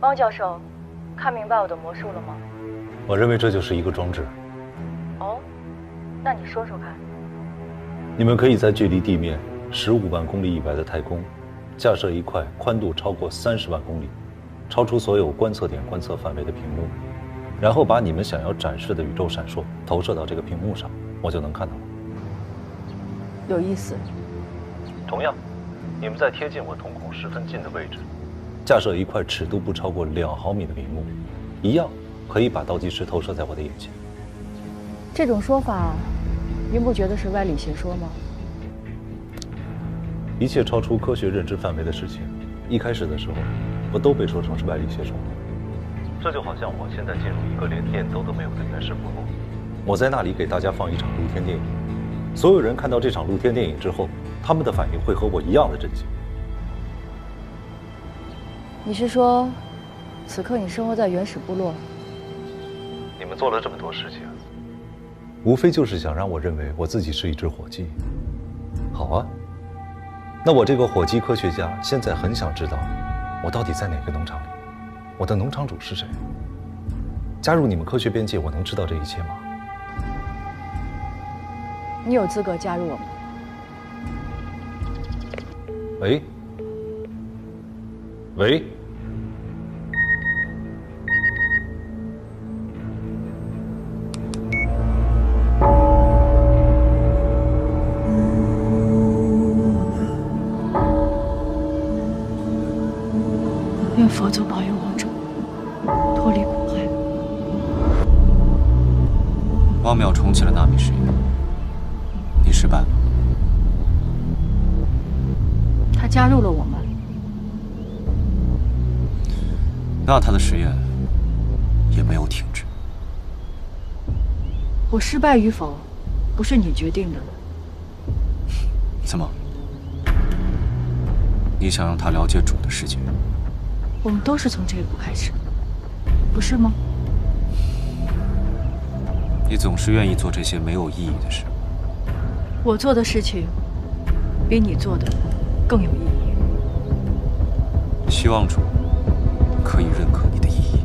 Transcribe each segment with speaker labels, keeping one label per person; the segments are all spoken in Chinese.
Speaker 1: 汪教授，看明白我的魔术了吗？
Speaker 2: 我认为这就是一个装置。
Speaker 1: 哦，那你说说看。
Speaker 2: 你们可以在距离地面15万公里以外的太空，架设一块宽度超过30万公里、超出所有观测点观测范围的屏幕，然后把你们想要展示的宇宙闪烁投射到这个屏幕上，我就能看到了。
Speaker 1: 有意思。
Speaker 2: 同样，你们在贴近我瞳孔十分近的位置，架设一块尺度不超过2毫米的屏幕，一样可以把倒计时投射在我的眼前。
Speaker 1: 这种说法，您不觉得是歪理邪说吗？
Speaker 2: 一切超出科学认知范围的事情，一开始的时候，不都被说成是歪理邪说吗？这就好像我现在进入一个连电灯都没有的原始部落，我在那里给大家放一场露天电影，所有人看到这场露天电影之后，他们的反应会和我一样的震惊。
Speaker 1: 你是说，此刻你生活在原始部落？
Speaker 2: 你们做了这么多事情，无非就是想让我认为我自己是一只火鸡。好啊，那我这个火鸡科学家现在很想知道，我到底在哪个农场里？我的农场主是谁？加入你们科学边界，我能知道这一切吗？
Speaker 1: 你有资格加入我们。
Speaker 2: 喂？喂？
Speaker 1: 愿佛祖保佑王者脱离苦海。
Speaker 3: 汪淼重启了纳米实验，你失败了。
Speaker 1: 他加入了我们。
Speaker 3: 那他的实验也没有停止。
Speaker 1: 我失败与否，不是你决定的。
Speaker 3: 怎么？你想让他了解主的世界？
Speaker 1: 我们都是从这一步开始，不是吗？
Speaker 3: 你总是愿意做这些没有意义的事。
Speaker 1: 我做的事情，比你做的更有意义。
Speaker 3: 希望主可以认可你的意义。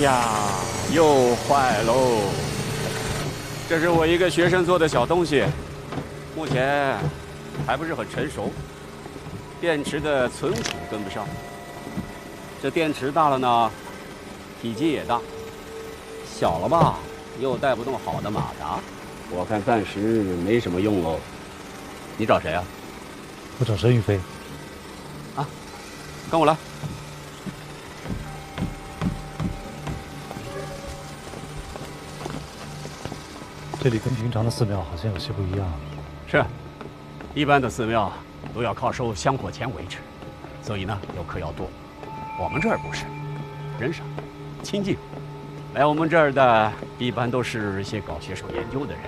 Speaker 4: 呀，又坏喽！这是我一个学生做的小东西，目前还不是很成熟，电池的存储跟不上。这电池大了呢，体积也大；小了吧，又带不动好的马达。我看暂时没什么用喽。你找谁啊？
Speaker 2: 我找沈宇飞。
Speaker 4: 啊，跟我来。
Speaker 2: 这里跟平常的寺庙好像有些不一样。
Speaker 4: 是，一般的寺庙都要靠收香火钱维持，所以呢游客要多。我们这儿不是，人少，清静。来我们这儿的一般都是一些搞学术研究的人，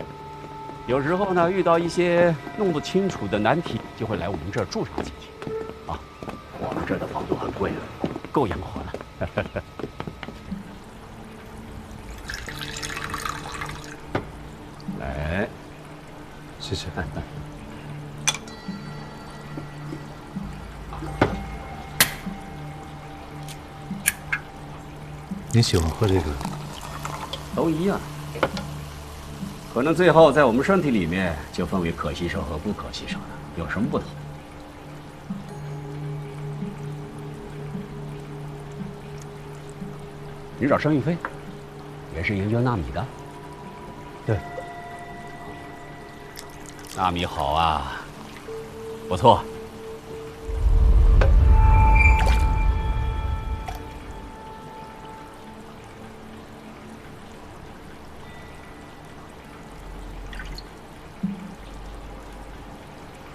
Speaker 4: 有时候呢遇到一些弄不清楚的难题，就会来我们这儿住上几天。啊，我们这儿的房租很贵了，够养活了。来，
Speaker 2: 谢谢。你喜欢喝这个？
Speaker 4: 都一样，可能最后在我们身体里面就分为可吸收和不可吸收了，有什么不同？你找申玉飞，也是研究纳米的。
Speaker 2: 对，
Speaker 4: 纳米好啊，不错。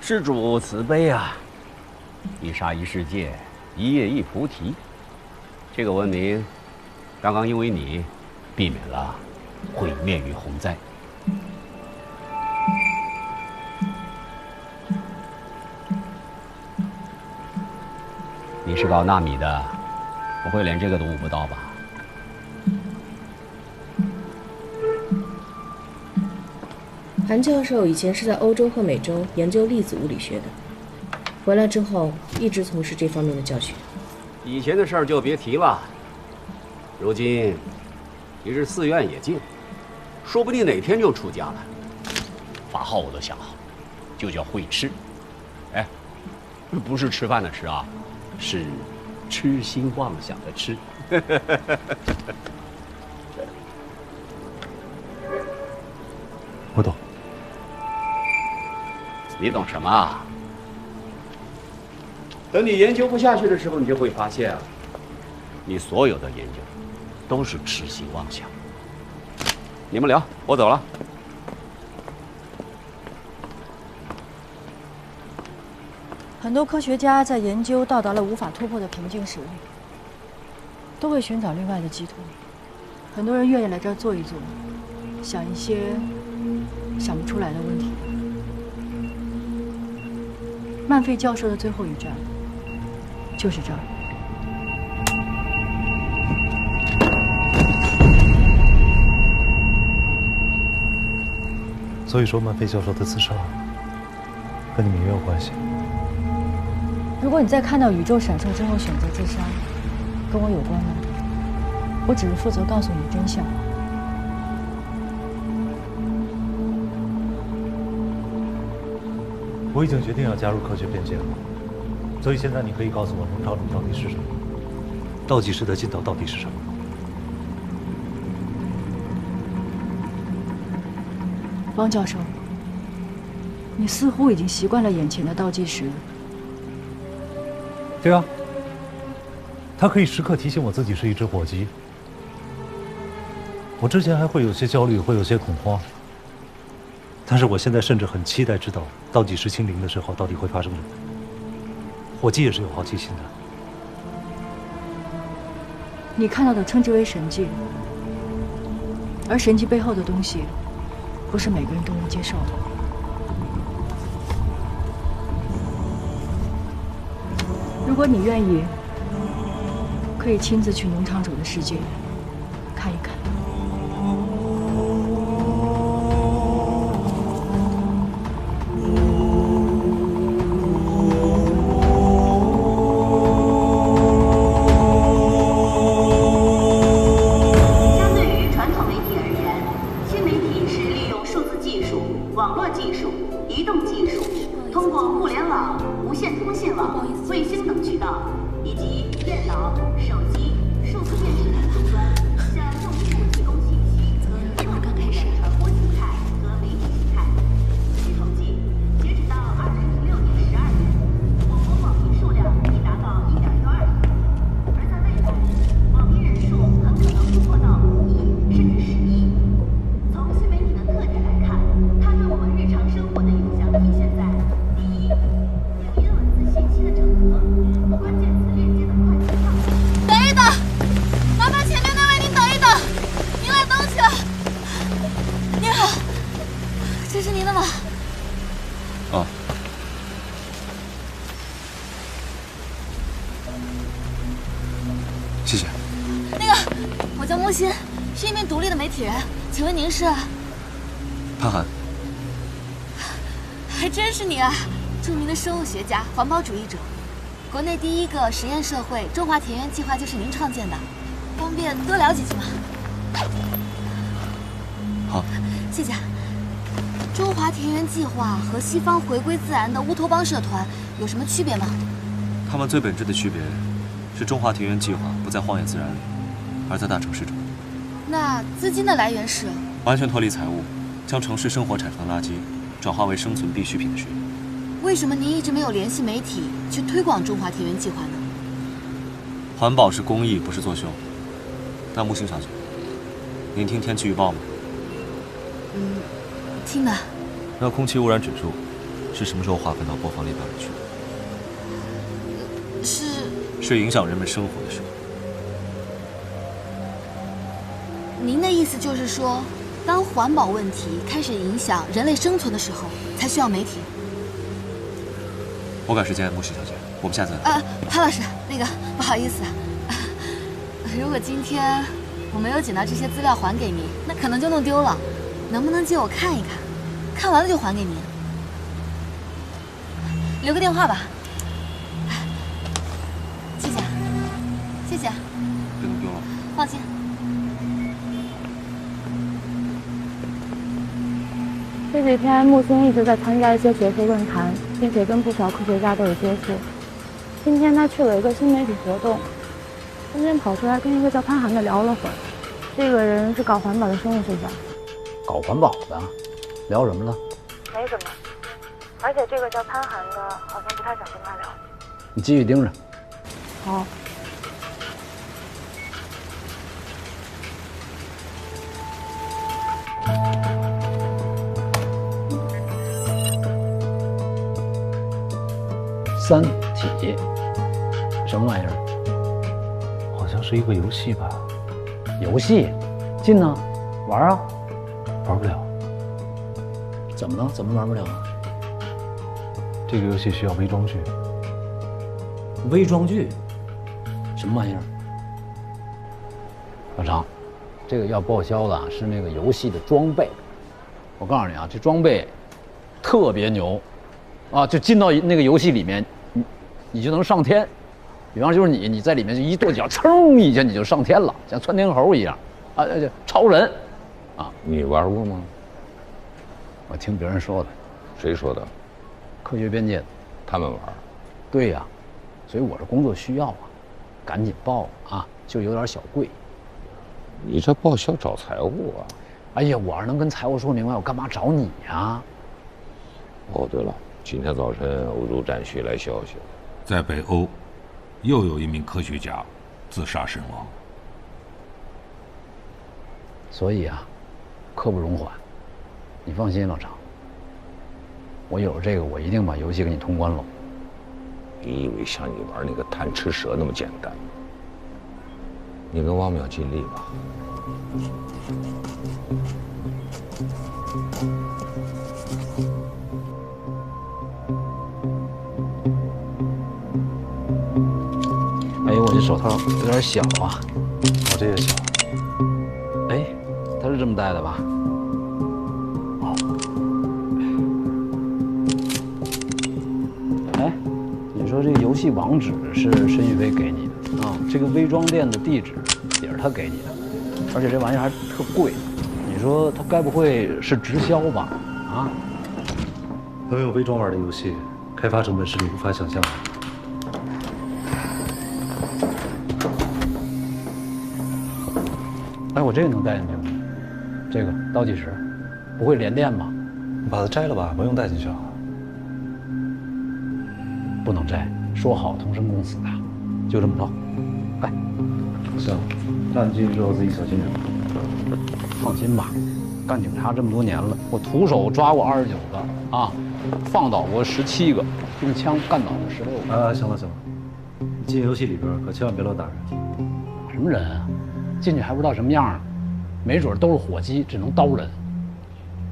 Speaker 4: 施主慈悲啊！一沙一世界，一叶一菩提。这个文明，刚刚因为你，避免了毁灭与洪灾。你是搞纳米的，不会连这个都悟不到吧？
Speaker 5: 韩教授以前是在欧洲和美洲研究粒子物理学的，回来之后一直从事这方面的教学。
Speaker 4: 以前的事儿就别提了，如今离这寺院也近，说不定哪天就出家了。法号我都想好，就叫慧痴。哎，不是吃饭的吃啊，是痴心妄想的痴。
Speaker 2: 我懂。
Speaker 4: 你懂什么啊？等你研究不下去的时候，你就会发现，你所有的研究都是痴心妄想。你们聊，我走了。
Speaker 1: 很多科学家在研究到达了无法突破的瓶颈时，都会寻找另外的寄托。很多人愿意来这儿坐一坐，想一些想不出来的问题。曼费教授的最后一站就是这儿。
Speaker 2: 所以说，曼费教授的自杀跟你们也有关系。
Speaker 1: 如果你在看到宇宙闪烁之后选择自杀，跟我有关吗？我只是负责告诉你真相。
Speaker 2: 我已经决定要加入科学边界了，所以现在你可以告诉我农场主到底是什么，倒计时的尽头到底是什么？
Speaker 1: 汪教授，你似乎已经习惯了眼前的倒计时。
Speaker 2: 对啊，它可以时刻提醒我自己是一只火鸡。我之前还会有些焦虑，会有些恐慌。但是我现在甚至很期待知道倒计时清零的时候到底会发生什么。火鸡也是有好奇心的。
Speaker 1: 你看到的称之为神迹，而神迹背后的东西，不是每个人都能接受的。如果你愿意，可以亲自去农场主的世界看一看。
Speaker 6: 网络技术、移动技术，通过互联网、无线通信网、卫星等渠道，以及电脑、手机、数字电视等终端，向用户提供信息，以不同的传播形态和媒体形态。据统计，截止到2016年12月，我国网民数量已达到1.62亿，而在未来，网民人数很可能突破到5亿甚至10亿。从新媒体的特点来看，它对我们日常生活的影响体现在：第一，语音文字信息的整合，关键词链接的快速畅通。
Speaker 7: 等一等，麻烦前面那位您等一等，您来东西了。您好，这是您的吗？
Speaker 3: 哦，谢谢。
Speaker 7: 那个，我叫木心，是一名独立的媒体人，请问您是？
Speaker 3: 潘寒，
Speaker 7: 还真是你啊！著名的生物学家、环保主义者，国内第一个实验社会中华田园计划就是您创建的，方便多聊几句吗？
Speaker 3: 好，
Speaker 7: 谢谢。中华田园计划和西方回归自然的乌托邦社团有什么区别吗？
Speaker 3: 他们最本质的区别是中华田园计划不在荒野自然里，而在大城市中。
Speaker 7: 那资金的来源是？
Speaker 3: 完全脱离财务，将城市生活产生的垃圾转化为生存必需品的事业。
Speaker 7: 为什么您一直没有联系媒体去推广中华田园计划呢？
Speaker 3: 环保是公益，不是作秀。但木星小姐，您听天气预报吗？
Speaker 7: 听的。
Speaker 3: 那空气污染指数是什么时候划分到播放列表里去的？是影响人们生活的事。
Speaker 7: 您的意思就是说，当环保问题开始影响人类生存的时候，才需要媒体？
Speaker 3: 我赶时间，木星小姐，我们下次。
Speaker 7: 潘老师，那个不好意思，如果今天我没有捡到这些资料还给您，那可能就弄丢了。能不能借我看一看？看完了就还给您。留个电话吧。谢谢，谢谢。
Speaker 3: 别弄丢了。
Speaker 7: 放心。
Speaker 8: 这几天木星一直在参加一些学术论坛，并且跟不少科学家都有接触。今天他去了一个新媒体活动，中间跑出来跟一个叫潘寒的聊了会儿。这个人是搞环保的生物学家。
Speaker 9: 搞环保的，聊什么了？
Speaker 8: 没什么，而且这个叫潘寒的好像不太想跟他聊。
Speaker 9: 你继续盯着。
Speaker 8: 好。三体，什么玩意儿？
Speaker 2: 好像是一个游戏吧？
Speaker 9: 游戏，进呢？玩啊？
Speaker 2: 玩不了。
Speaker 9: 怎么了？怎么玩不了啊？
Speaker 2: 这个游戏需要微装具。
Speaker 9: 微装具？什么玩意儿？老常，这个要报销的是那个游戏的装备。我告诉你啊，这装备特别牛，啊，就进到那个游戏里面，你就能上天。比方就是你在里面就一跺脚，噌一下你就上天了，像窜天猴一样，啊，超人，啊，
Speaker 10: 你玩过吗？
Speaker 9: 我听别人说的。
Speaker 10: 谁说的？
Speaker 9: 科学边界的。
Speaker 10: 他们玩。
Speaker 9: 对呀，所以我这工作需要啊，赶紧报啊，就有点小贵。
Speaker 10: 你这报销找财务啊？
Speaker 9: 哎呀，我要是能跟财务说明白，我干嘛找你呀？
Speaker 10: 哦，对了，今天早晨欧洲战区来消息，
Speaker 11: 在北欧，又有一名科学家自杀身亡。
Speaker 9: 所以啊，刻不容缓。你放心，老常，我有了这个，我一定把游戏给你通关了。
Speaker 10: 你以为像你玩那个贪吃蛇那么简单？你跟汪淼尽力吧。
Speaker 9: 哎呦，我这手套有点小啊。
Speaker 2: 我这也小。
Speaker 9: 哎，它是这么戴的吧？哦。哎，你说这个游戏网址是申玉飞给你的啊？这个微装店的地址也是他给你的，而且这玩意儿还特贵。你说他该不会是直销吧？啊？
Speaker 2: 能用微装玩的游戏，开发成本是你无法想象的。
Speaker 9: 哎，我这个能带进去吗？这个倒计时，不会连电吧？
Speaker 2: 你把它摘了吧，不用带进去了。
Speaker 9: 不能摘，说好同生共死的，就这么着。来，
Speaker 2: 行，让你进去之后自己小心点。
Speaker 9: 放心吧，干警察这么多年了，我徒手抓过29个啊，放倒过17个，用枪干倒过16个。
Speaker 2: 啊，行了行了，你进游戏里边可千万别乱打人。
Speaker 9: 打什么人啊？进去还不知道什么样啊，没准都是火鸡，只能刀人。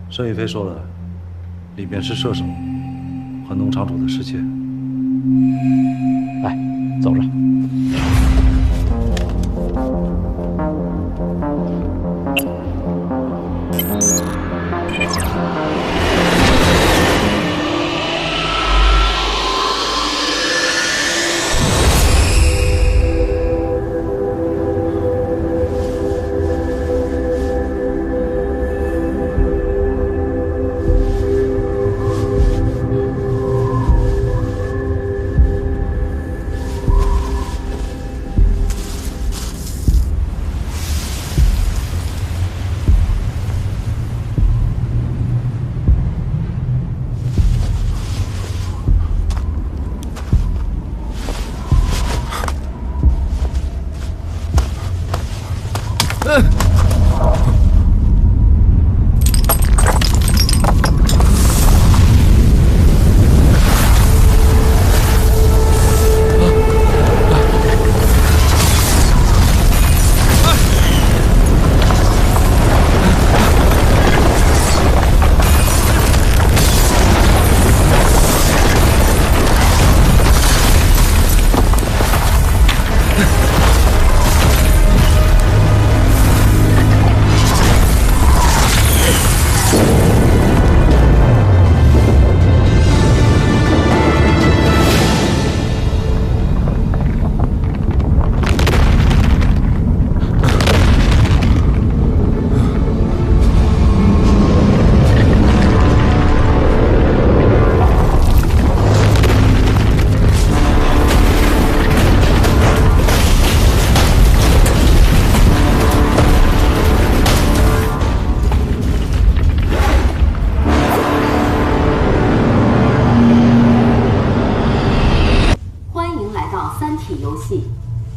Speaker 2: 申宇飞说了，里边是射手和农场主的世界。
Speaker 9: 来，走着。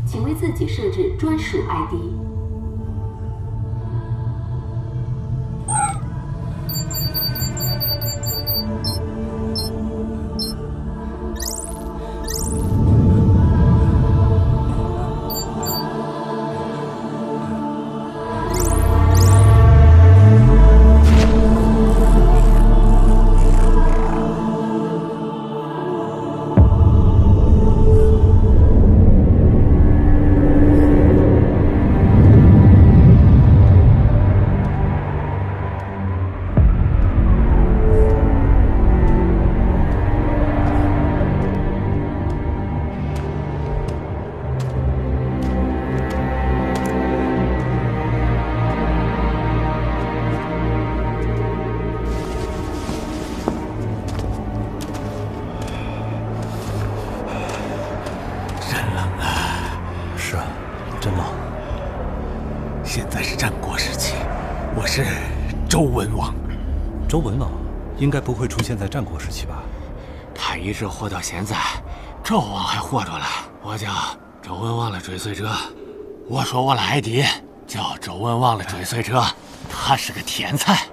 Speaker 6: 请为自己设置专属 ID。
Speaker 12: 周文王应该不会出现在战国时期吧？
Speaker 13: 他一直活到现在，纣王还活着了。我叫周文王的追随者，我说我的 ID 叫周文王的追随者，他是个天才。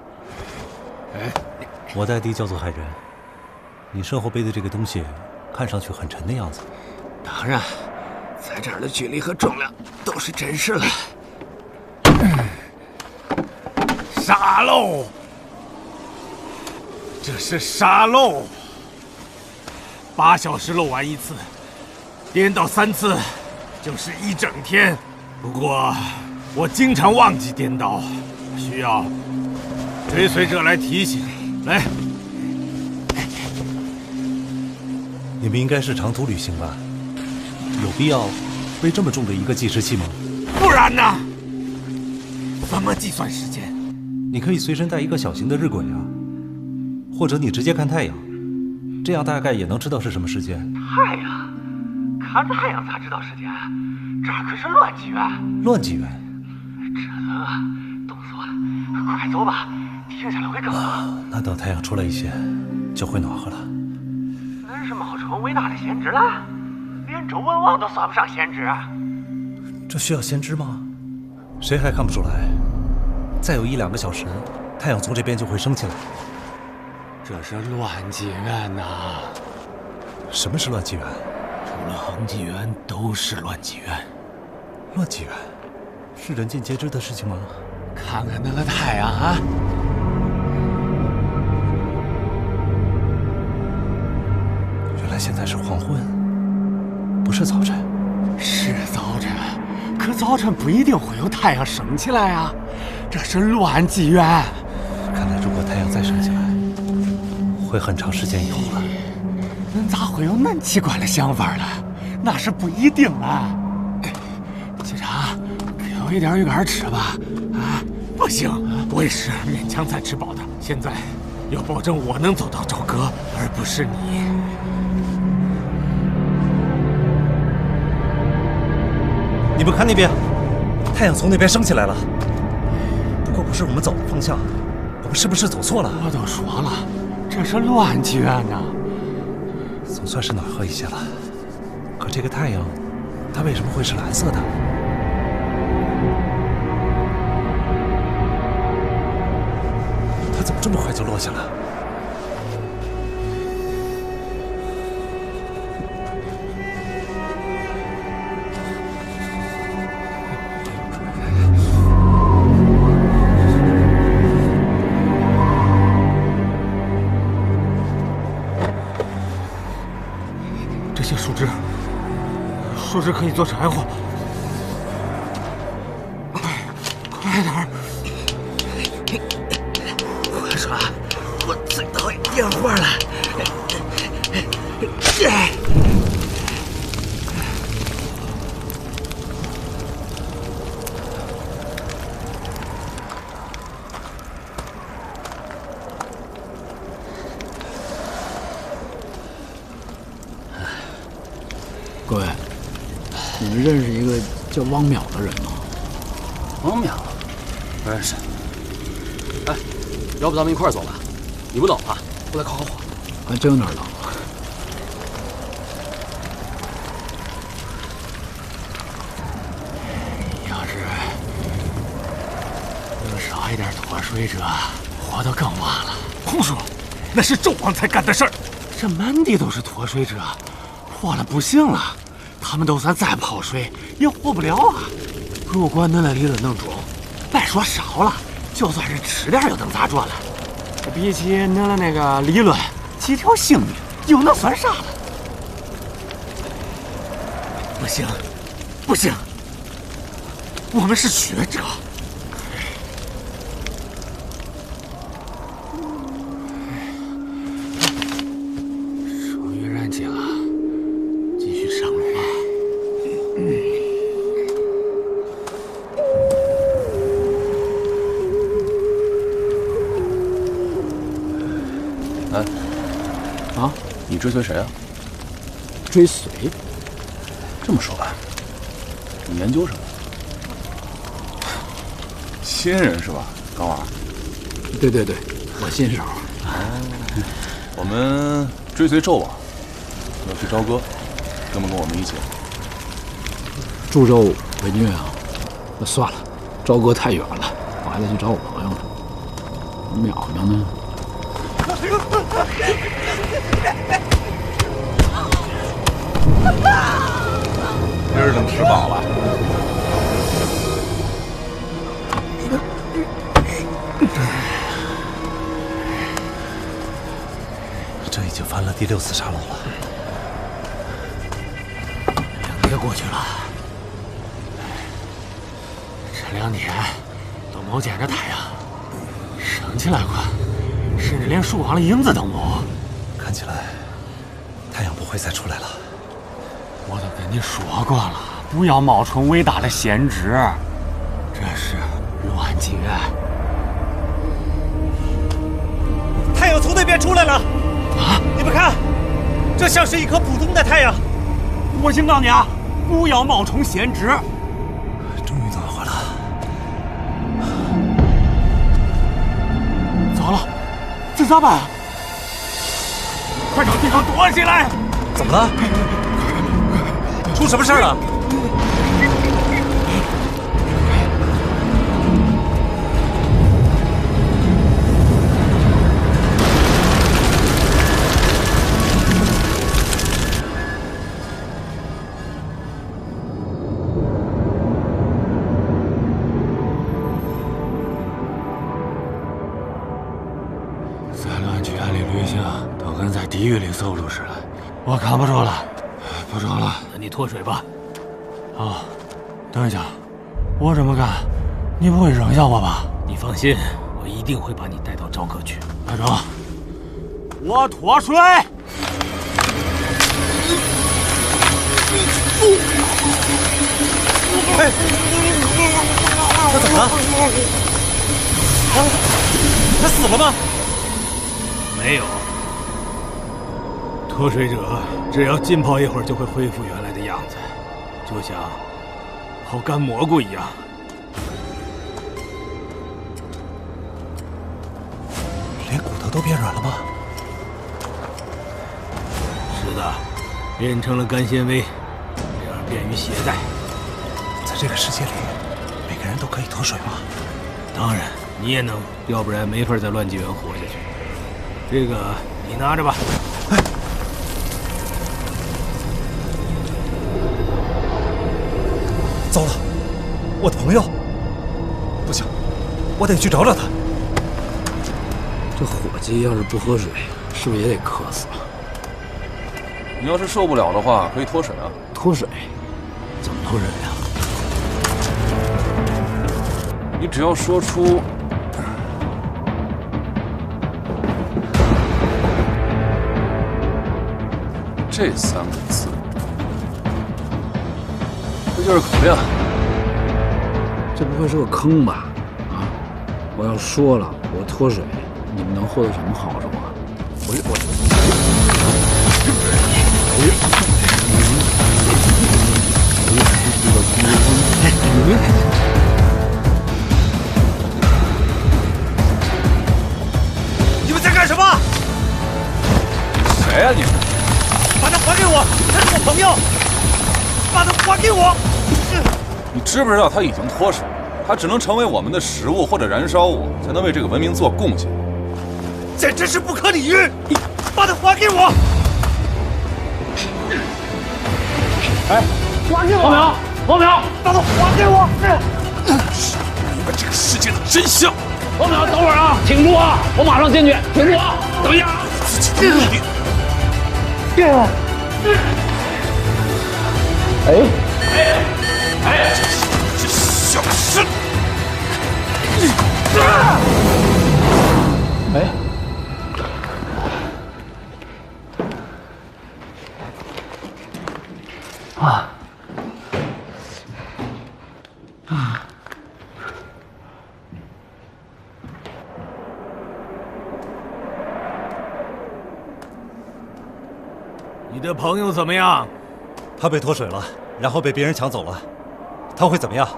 Speaker 12: 我的 ID 叫做海人。你身后背的这个东西，看上去很沉的样子。
Speaker 13: 当然，在这儿的距离和重量都是真实的。沙漏。这是沙漏，8小时漏完一次，颠倒3次就是1整天。不过我经常忘记颠倒，需要追随者来提醒。来，
Speaker 12: 你们应该是长途旅行吧？有必要背这么重的一个计时器吗？
Speaker 13: 不然呢？怎么计算时间？
Speaker 12: 你可以随身带一个小型的日晷啊。或者你直接看太阳，这样大概也能知道是什么时间。
Speaker 14: 太阳？看太阳咋知道时间？这儿可是乱纪元。
Speaker 12: 乱纪元？
Speaker 14: 这冷啊，冻死我了！快走吧，停下来会更冷。
Speaker 12: 那等太阳出来一些，就会暖和了。
Speaker 14: 恁是冒充伟大的先知了？连周文王都算不上先知。
Speaker 12: 这需要先知吗？谁还看不出来？再有1-2个小时，太阳从这边就会升起来。
Speaker 14: 这是乱纪元呐！
Speaker 12: 什么是乱纪元？
Speaker 14: 除了恒纪元都是乱纪元。
Speaker 12: 乱纪元是人尽皆知的事情吗？
Speaker 14: 看看那个太阳啊！
Speaker 12: 原来现在是黄昏，不是早晨。
Speaker 14: 是早晨，可早晨不一定会有太阳升起来啊！这是乱纪元。
Speaker 12: 看来如果太阳再升起来，会很长时间以后了。
Speaker 14: 恁咋会有恁奇怪的想法呢？那是不一定啊。机长，给我一点鱼干吃吧。啊，不行，我也是勉强才吃饱的。现在要保证我能走到朝歌，而不是你。
Speaker 12: 你们看那边，太阳从那边升起来了。不过不是我们走的方向，我们是不是走错了？
Speaker 14: 我都说了，这是乱纪元呢。
Speaker 12: 总算是暖和一些了。可这个太阳，它为什么会是蓝色的？它怎么这么快就落下了？
Speaker 14: 这些树枝可以做柴火。快点儿！快说，我最讨厌电活了。
Speaker 15: 各位，你们认识一个叫汪淼的人吗？
Speaker 3: 汪淼，不认识。哎，要不咱们一块儿走吧？你不冷啊？过来烤烤火。
Speaker 15: 还真有点冷。
Speaker 14: 要是能少一点脱水者，活都更晚了。胡说，那是纣王才干的事儿。这满地都是脱水者，活了不行了。他们都算再泡水，也活不了啊。如果恁的理论能中，别说少了，就算是吃点又能咋着了？比起恁的那个理论，几条性命又能算啥了？不行，不行，我们是学者。终于燃尽了，继续上路吧。
Speaker 3: 哎，
Speaker 15: 啊，
Speaker 3: 你追随谁啊？
Speaker 15: 追随？
Speaker 3: 这么说吧，你研究什么？新人是吧，高娃？
Speaker 15: 对对对，我新手。
Speaker 3: 我们追随纣王，要去朝歌，哥们跟我们一起。
Speaker 15: 助纣为虐啊？那算了，朝歌太远了，我还得去找我朋友呢。淼淼呢？
Speaker 11: 今儿能吃饱了。
Speaker 12: 这已经翻了第6次沙漏了。
Speaker 14: 2天过去了，这2天都没见着太阳升起来过，甚至连树上的影子都没。
Speaker 12: 看起来太阳不会再出来了。
Speaker 14: 我都跟你说过了，不要冒充伟大的先知，这是乱纪元。
Speaker 12: 太阳从那边边出来了！啊！你们看，这像是一颗普通的太阳。
Speaker 14: 我警告你啊，不要冒充贤侄。
Speaker 12: 终于等会儿了。
Speaker 14: 糟了，这咋办啊？快找地方躲起来！
Speaker 12: 怎么了？出什么事了？
Speaker 14: 在乱局案里旅行，都跟在地狱里走路似的。我扛不住了，不装了，
Speaker 13: 那你脱水吧。
Speaker 14: 啊，等一下，我这么干，你不会扔下我吧？
Speaker 13: 你放心，我一定会把你带到朝歌去。
Speaker 14: 班长，我脱水。
Speaker 12: 哎，他怎么了？他死了吗？
Speaker 13: 没有。脱水者只要浸泡一会儿就会恢复原来的样子，就像泡干蘑菇一样。
Speaker 12: 连骨头都变软了吗？
Speaker 13: 是的，变成了干纤维，这样便于携带。
Speaker 12: 在这个世界里，每个人都可以脱水吗？
Speaker 13: 当然，你也能，要不然没法在乱纪元活下去。这个你拿着吧。哎，
Speaker 12: 糟了，我的朋友！不行，我得去找找他。
Speaker 15: 这伙计要是不喝水，是不是也得渴死了？
Speaker 16: 你要是受不了的话，可以脱水啊。
Speaker 15: 脱水？怎么脱水呀？
Speaker 16: 你只要说出这3个字，这就是口令。
Speaker 15: 这不会是个坑吧？啊！我要说了，我脱水，你们能获得什么好处啊？
Speaker 12: 你们在干什么？
Speaker 16: 谁呀你们？
Speaker 12: 把他还给我，他是我朋友。把他还给我。
Speaker 16: 你知不知道他已经脱水，他只能成为我们的食物或者燃烧物，才能为这个文明做贡献。
Speaker 12: 简直是不可理喻！把他还给我！
Speaker 14: 哎，还给我！王淼，
Speaker 12: 把他还给我！
Speaker 16: 明白这个世界的真相。
Speaker 14: 王淼，等会儿啊，挺住啊，我马上进去。挺住啊，等一下。
Speaker 16: 自己的目的。这小事。
Speaker 13: 你的朋友怎么样？
Speaker 12: 他被脱水了，然后被别人抢走了。他会怎么样？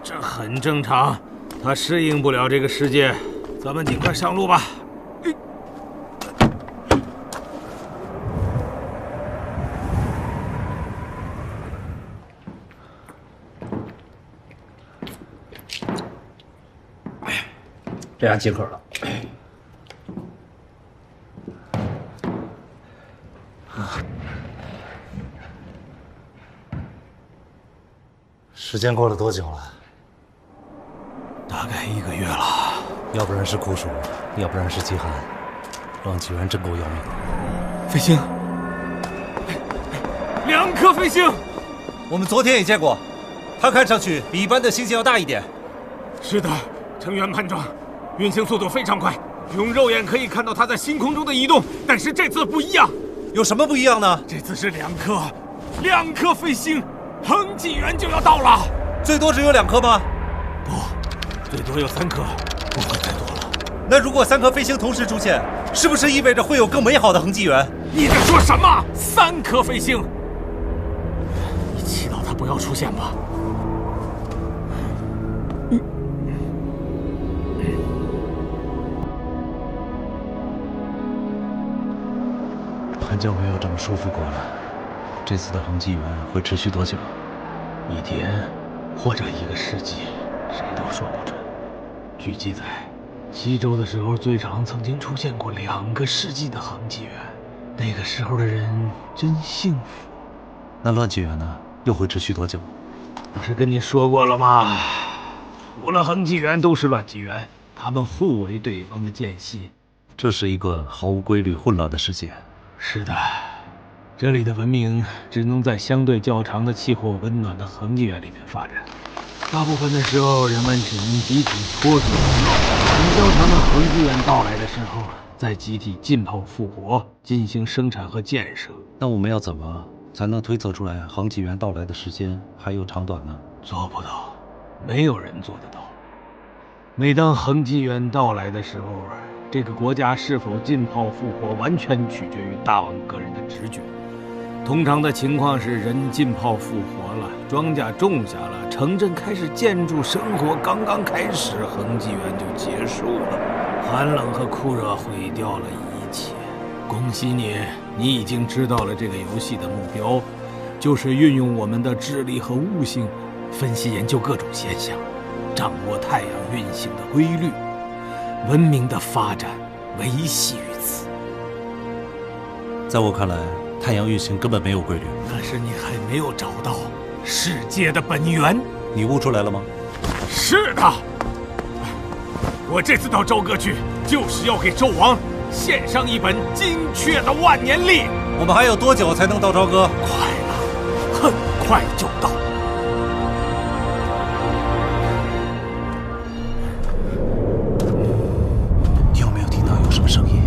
Speaker 13: 这很正常，他适应不了这个世界。咱们尽快上路吧。
Speaker 15: 这下解渴了。
Speaker 12: 时间过了多久了？
Speaker 13: 大概1个月了。
Speaker 12: 要不然是酷暑，要不然是饥寒，让纪元真够要命。
Speaker 13: 飞星，2颗飞星。
Speaker 12: 我们昨天也见过，它看上去比一般的星星要大一点。
Speaker 13: 是的，成员判断，运行速度非常快，用肉眼可以看到它在星空中的移动。但是这次不一样。
Speaker 12: 有什么不一样呢？
Speaker 13: 这次是2颗飞星，恒纪元就要到了。
Speaker 12: 最多只有2颗吗？
Speaker 13: 不，最多有3颗，不会再多了。
Speaker 12: 那如果3颗飞星同时出现，是不是意味着会有更美好的恒纪元？
Speaker 14: 你在说什么？3颗飞星？你祈祷它不要出现吧。
Speaker 12: 很久没有这么舒服过了。这次的恒纪元会持续多久
Speaker 14: ？1天，或者1个世纪，谁都说不准。据记载，西周的时候最长曾经出现过2个世纪的恒纪元，那个时候的人真幸福。
Speaker 12: 那乱纪元呢？又会持续多久？
Speaker 14: 不是跟你说过了吗？除了恒纪元都是乱纪元，他们互为对方的间隙。
Speaker 12: 这是一个毫无规律、混乱的世界。
Speaker 14: 是的，这里的文明只能在相对较长的气候温暖的恒纪元里面发展。大部分的时候，人们只能集体脱水。等较长的恒纪元到来的时候，再集体浸泡复活，进行生产和建设。
Speaker 12: 那我们要怎么才能推测出来恒纪元到来的时间还有长短呢？
Speaker 14: 做不到，没有人做得到。每当恒纪元到来的时候，这个国家是否浸泡复活，完全取决于大王个人的直觉。通常的情况是，人浸泡复活了，庄稼种下了，城镇开始建筑，生活刚刚开始，恒纪元就结束了。寒冷和酷热毁掉了一切。恭喜你，你已经知道了这个游戏的目标，就是运用我们的智力和悟性，分析研究各种现象，掌握太阳运行的规律。文明的发展维系于此。
Speaker 12: 在我看来，太阳运行根本没有规律。
Speaker 14: 那是你还没有找到世界的本源。
Speaker 12: 你悟出来了吗？
Speaker 14: 是的，我这次到朝歌去，就是要给纣王献上一本精确的万年历。
Speaker 12: 我们还有多久才能到朝歌？
Speaker 14: 快了，很快就到。
Speaker 12: 你有没有听到有什么声音？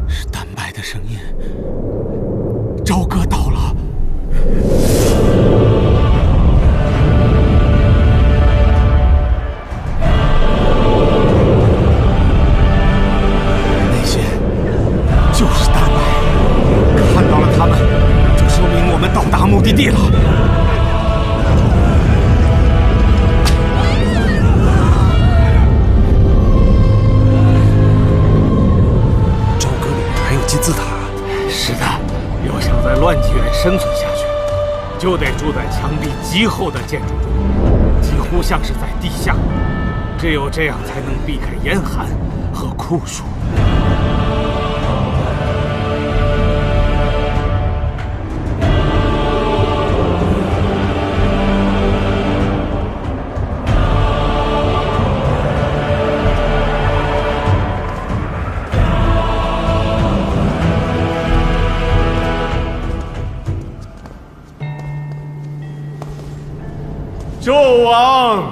Speaker 14: 是蛋白的声音。朝歌到了。那些就是蛋白，看到了它们，就说明我们到达目的地了。
Speaker 12: 朝歌里面还有金字塔。
Speaker 14: 是的，要想在乱纪元生存下去，就得住在墙壁极厚的建筑中，几乎像是在地下。只有这样才能避开严寒和酷暑。纣王，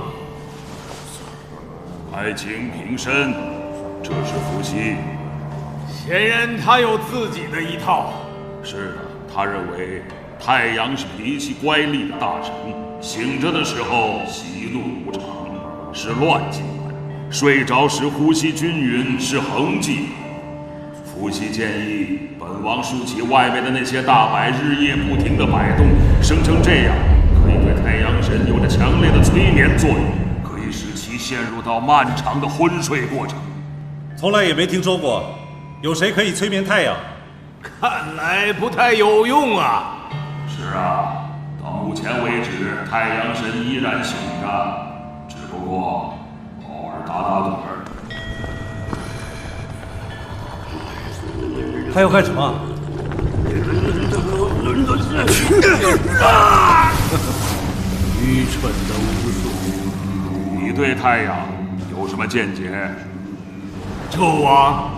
Speaker 17: 爱卿平身，这是伏羲。
Speaker 14: 显然他有自己的一套。
Speaker 17: 是的，他认为太阳是脾气乖戾的大神，醒着的时候喜怒无常，是乱纪元；睡着时呼吸均匀，是恒纪元。伏羲建议本王竖起外面的那些大摆，日夜不停地摆动，生成这样。可以对太阳神有着强烈的催眠作用，可以使其陷入到漫长的昏睡过程。
Speaker 12: 从来也没听说过有谁可以催眠太阳。
Speaker 14: 看来不太有用啊。
Speaker 17: 是啊，到目前为止，太阳神依然醒着，只不过偶尔打打盹儿。
Speaker 12: 他要干什么？
Speaker 14: 愚蠢的巫术！
Speaker 17: 你对太阳有什么见解？
Speaker 14: 纣王，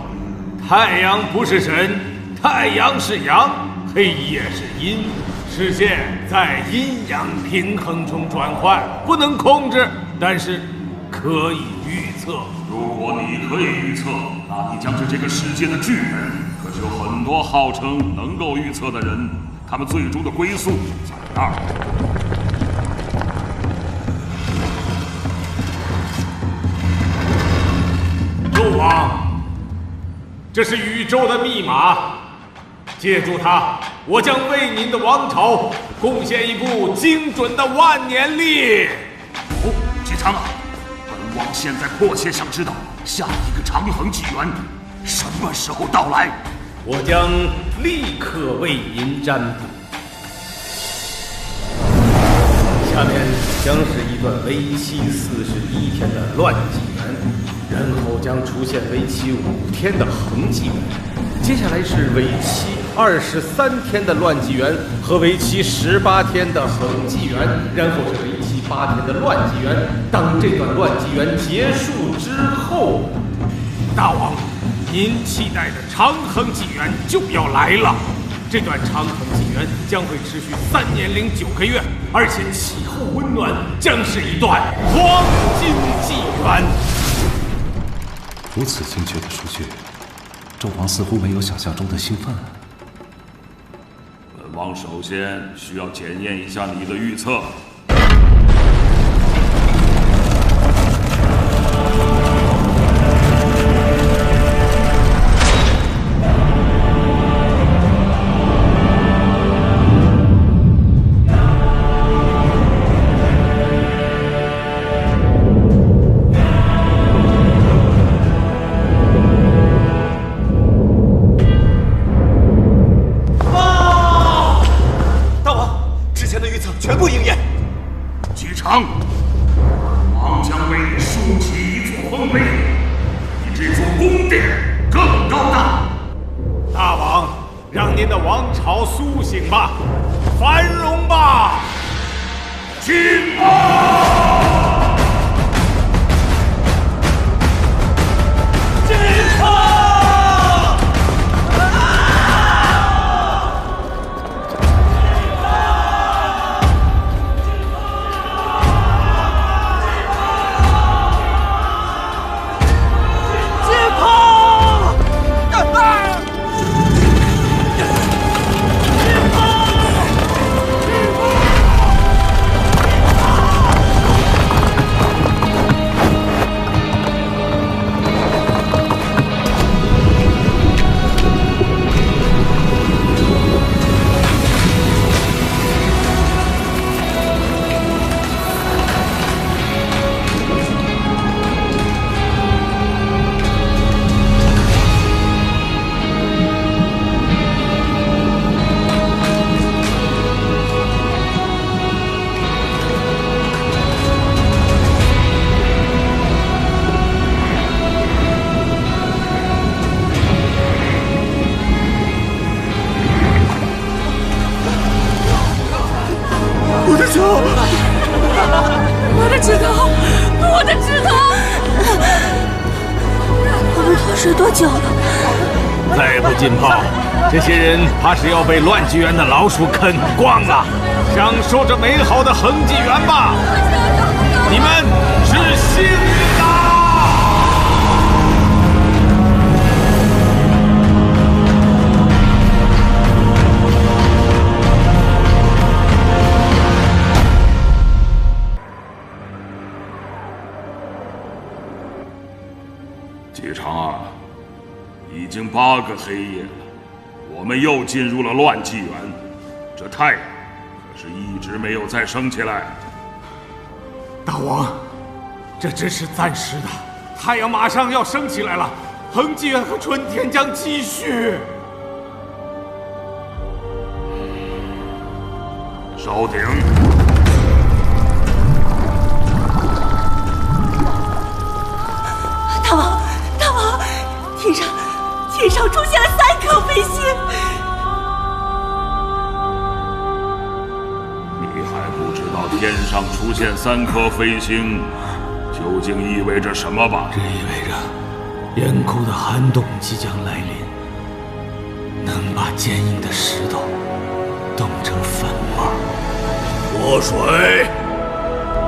Speaker 14: 太阳不是神，太阳是阳，黑夜是阴，世界在阴阳平衡中转换，不能控制，但是可以预测。
Speaker 17: 如果你可以预测，那你将是这个世界的巨人。可是有很多号称能够预测的人，他们最终的归宿在那儿。
Speaker 14: 纣王，
Speaker 13: 这是宇宙的密码，借助它，我将为您的王朝贡献一部精准的万年历。
Speaker 17: 哦，姬昌啊，本王现在迫切想知道下一个长衡纪元什么时候到来。
Speaker 13: 我将立刻为您占卜。下面将是一段为期41天的乱纪元，然后将出现为期5天的恒纪元，接下来是为期23天的乱纪元和为期18天的恒纪元，然后是为期8天的乱纪元。当这段乱纪元结束之后，大王，您期待的长衡纪元就要来了。这段长衡纪元将会持续3年09个月，而且气候温暖，将是一段黄金纪元。
Speaker 12: 如此精确的数据，纣王似乎没有想象中的兴奋。
Speaker 17: 本王首先需要检验一下你的预测。王将为你竖起一座丰碑，比这座宫殿更高大。
Speaker 13: 大王，让您的王朝苏醒吧，繁荣吧！进吧！进吧！
Speaker 18: 我的指头，我的指头！我们脱水多久了？
Speaker 13: 再不浸泡，这些人怕是要被乱纪元的老鼠啃光了。享受着美好的恒纪元吧，你们是幸运的。
Speaker 17: 姬昌啊，已经8个黑夜了，我们又进入了乱纪元。这太阳可是一直没有再升起来。
Speaker 13: 大王，这只是暂时的，太阳马上要升起来了，恒纪元和春天将继续。
Speaker 17: 收鼎。
Speaker 18: 大王，大王，天上出现了3颗飞星。
Speaker 17: 你还不知道天上出现3颗飞星究竟意味着什么吧？
Speaker 13: 这意味着严酷的寒冬即将来临，能把坚硬的石头冻成粉末。
Speaker 17: 脱水！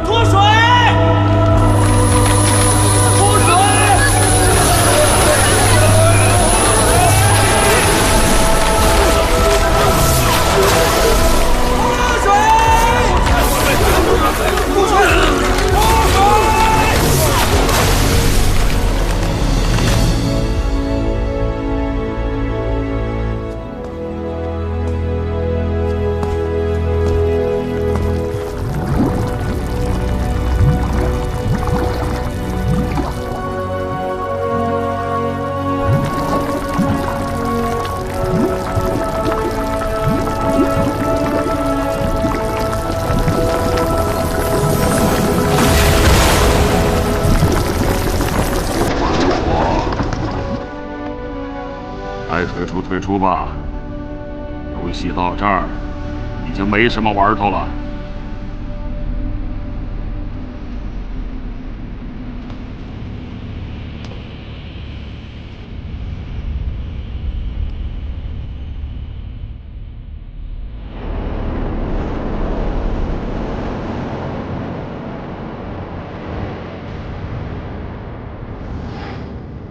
Speaker 13: 脱水！
Speaker 17: 该退出吧。游戏到这儿，已经没什么玩头了。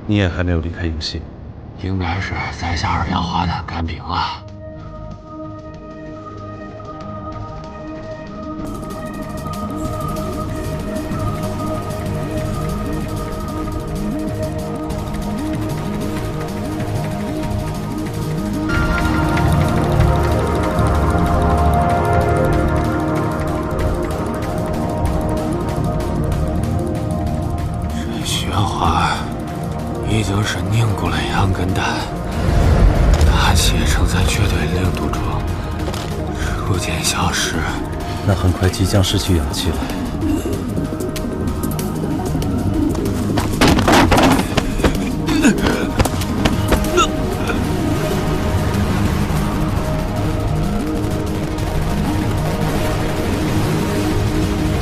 Speaker 2: 你也还没有离开游戏，
Speaker 14: 应该是在下二氧化碳干冰啊。这雪花已经是凝固了氧根氮，大气正在绝对零度中逐渐消失。
Speaker 2: 那很快即将失去氧气了。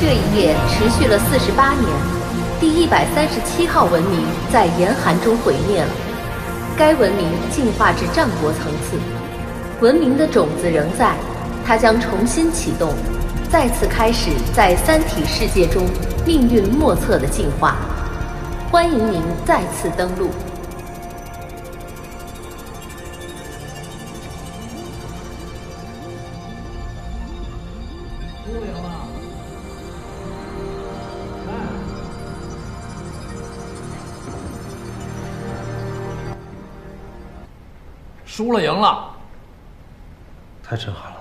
Speaker 19: 这一夜持续了48年。第137号文明在严寒中毁灭了，该文明进化至战国层次，文明的种子仍在，它将重新启动，再次开始在三体世界中命运莫测的进化。欢迎您再次登陆。
Speaker 9: 输了赢了，
Speaker 2: 太震撼了！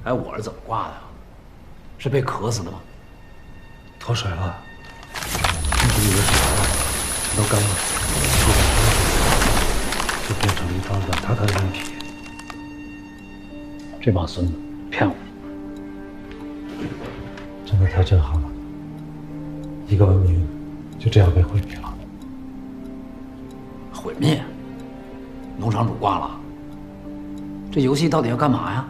Speaker 9: 哎，我是怎么挂的？是被渴死的吗？
Speaker 2: 脱水了，身体里的水全都干了，就变成了一张软塌塌的硬皮。
Speaker 9: 这帮孙子骗我！
Speaker 2: 真的太震撼了，一个文明就这样被毁灭了。
Speaker 9: 毁灭？农场主挂了？这游戏到底要干嘛呀？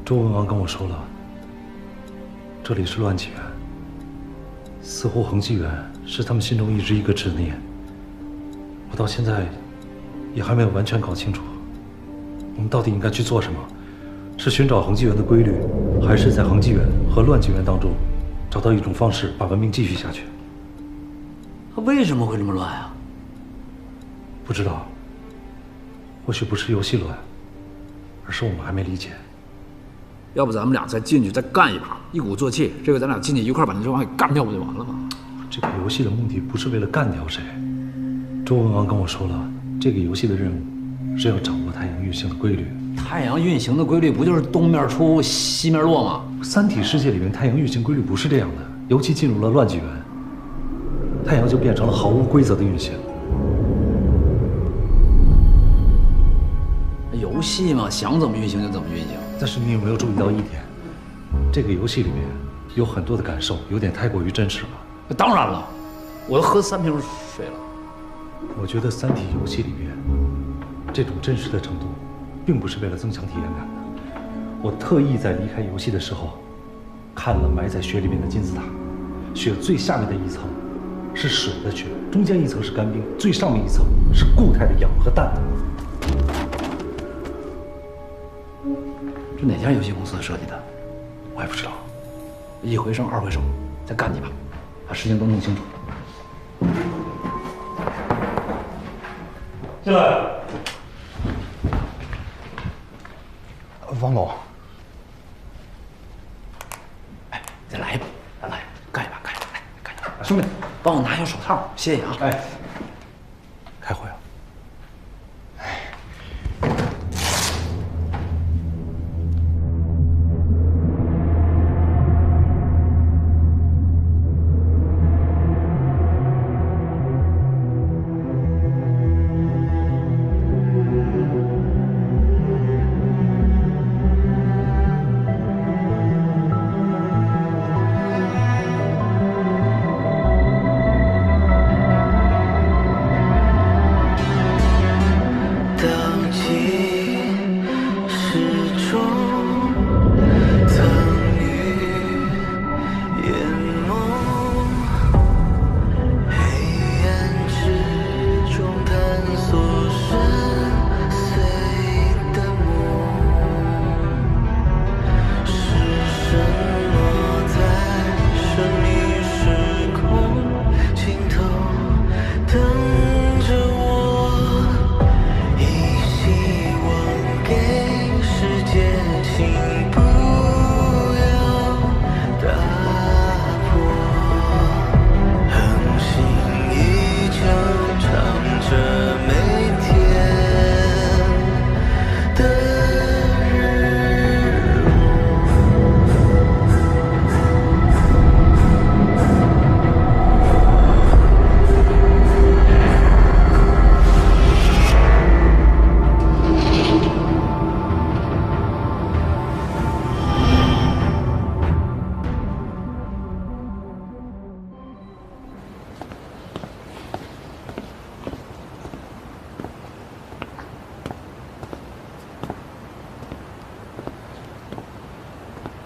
Speaker 2: 周文王跟我说了，这里是乱纪元，似乎恒纪元是他们心中一直一个执念。我到现在也还没有完全搞清楚，我们到底应该去做什么？是寻找恒纪元的规律，还是在恒纪元和乱纪元当中找到一种方式把文明继续下去？
Speaker 9: 他为什么会这么乱啊？
Speaker 2: 不知道，或许不是游戏乱，而是我们还没理解。
Speaker 15: 要不咱们俩再进去再干一把，一鼓作气，这回咱俩进去一块把那只王给干掉不就完了吗？
Speaker 2: 这个游戏的目的不是为了干掉谁。周文王跟我说了，这个游戏的任务是要掌握太阳运行的规律。
Speaker 9: 太阳运行的规律不就是东面出西面落吗？
Speaker 2: 三体世界里面太阳运行规律不是这样的，尤其进入了乱纪元，太阳就变成了毫无规则的运行。
Speaker 9: 游戏嘛，想怎么运行就怎么运行。
Speaker 2: 但是你有没有注意到一点？这个游戏里面有很多的感受，有点太过于真实了。
Speaker 9: 当然了，我都喝3瓶水了。
Speaker 2: 我觉得三体游戏里面这种真实的程度，并不是为了增强体验感的。我特意在离开游戏的时候，看了埋在雪里面的金字塔，雪最下面的一层是水的雪，中间一层是干冰，最上面一层是固态的氧和氮。
Speaker 9: 是哪家游戏公司设计的？
Speaker 2: 我也不知道。
Speaker 9: 一回生二回熟，再干几把，把事情都弄清楚。
Speaker 2: 进来。
Speaker 9: 王总，哎，再来一把，再来，干一把，干一把，来，干一把。兄弟，帮我拿下手套，谢谢啊。
Speaker 2: 哎，开会了。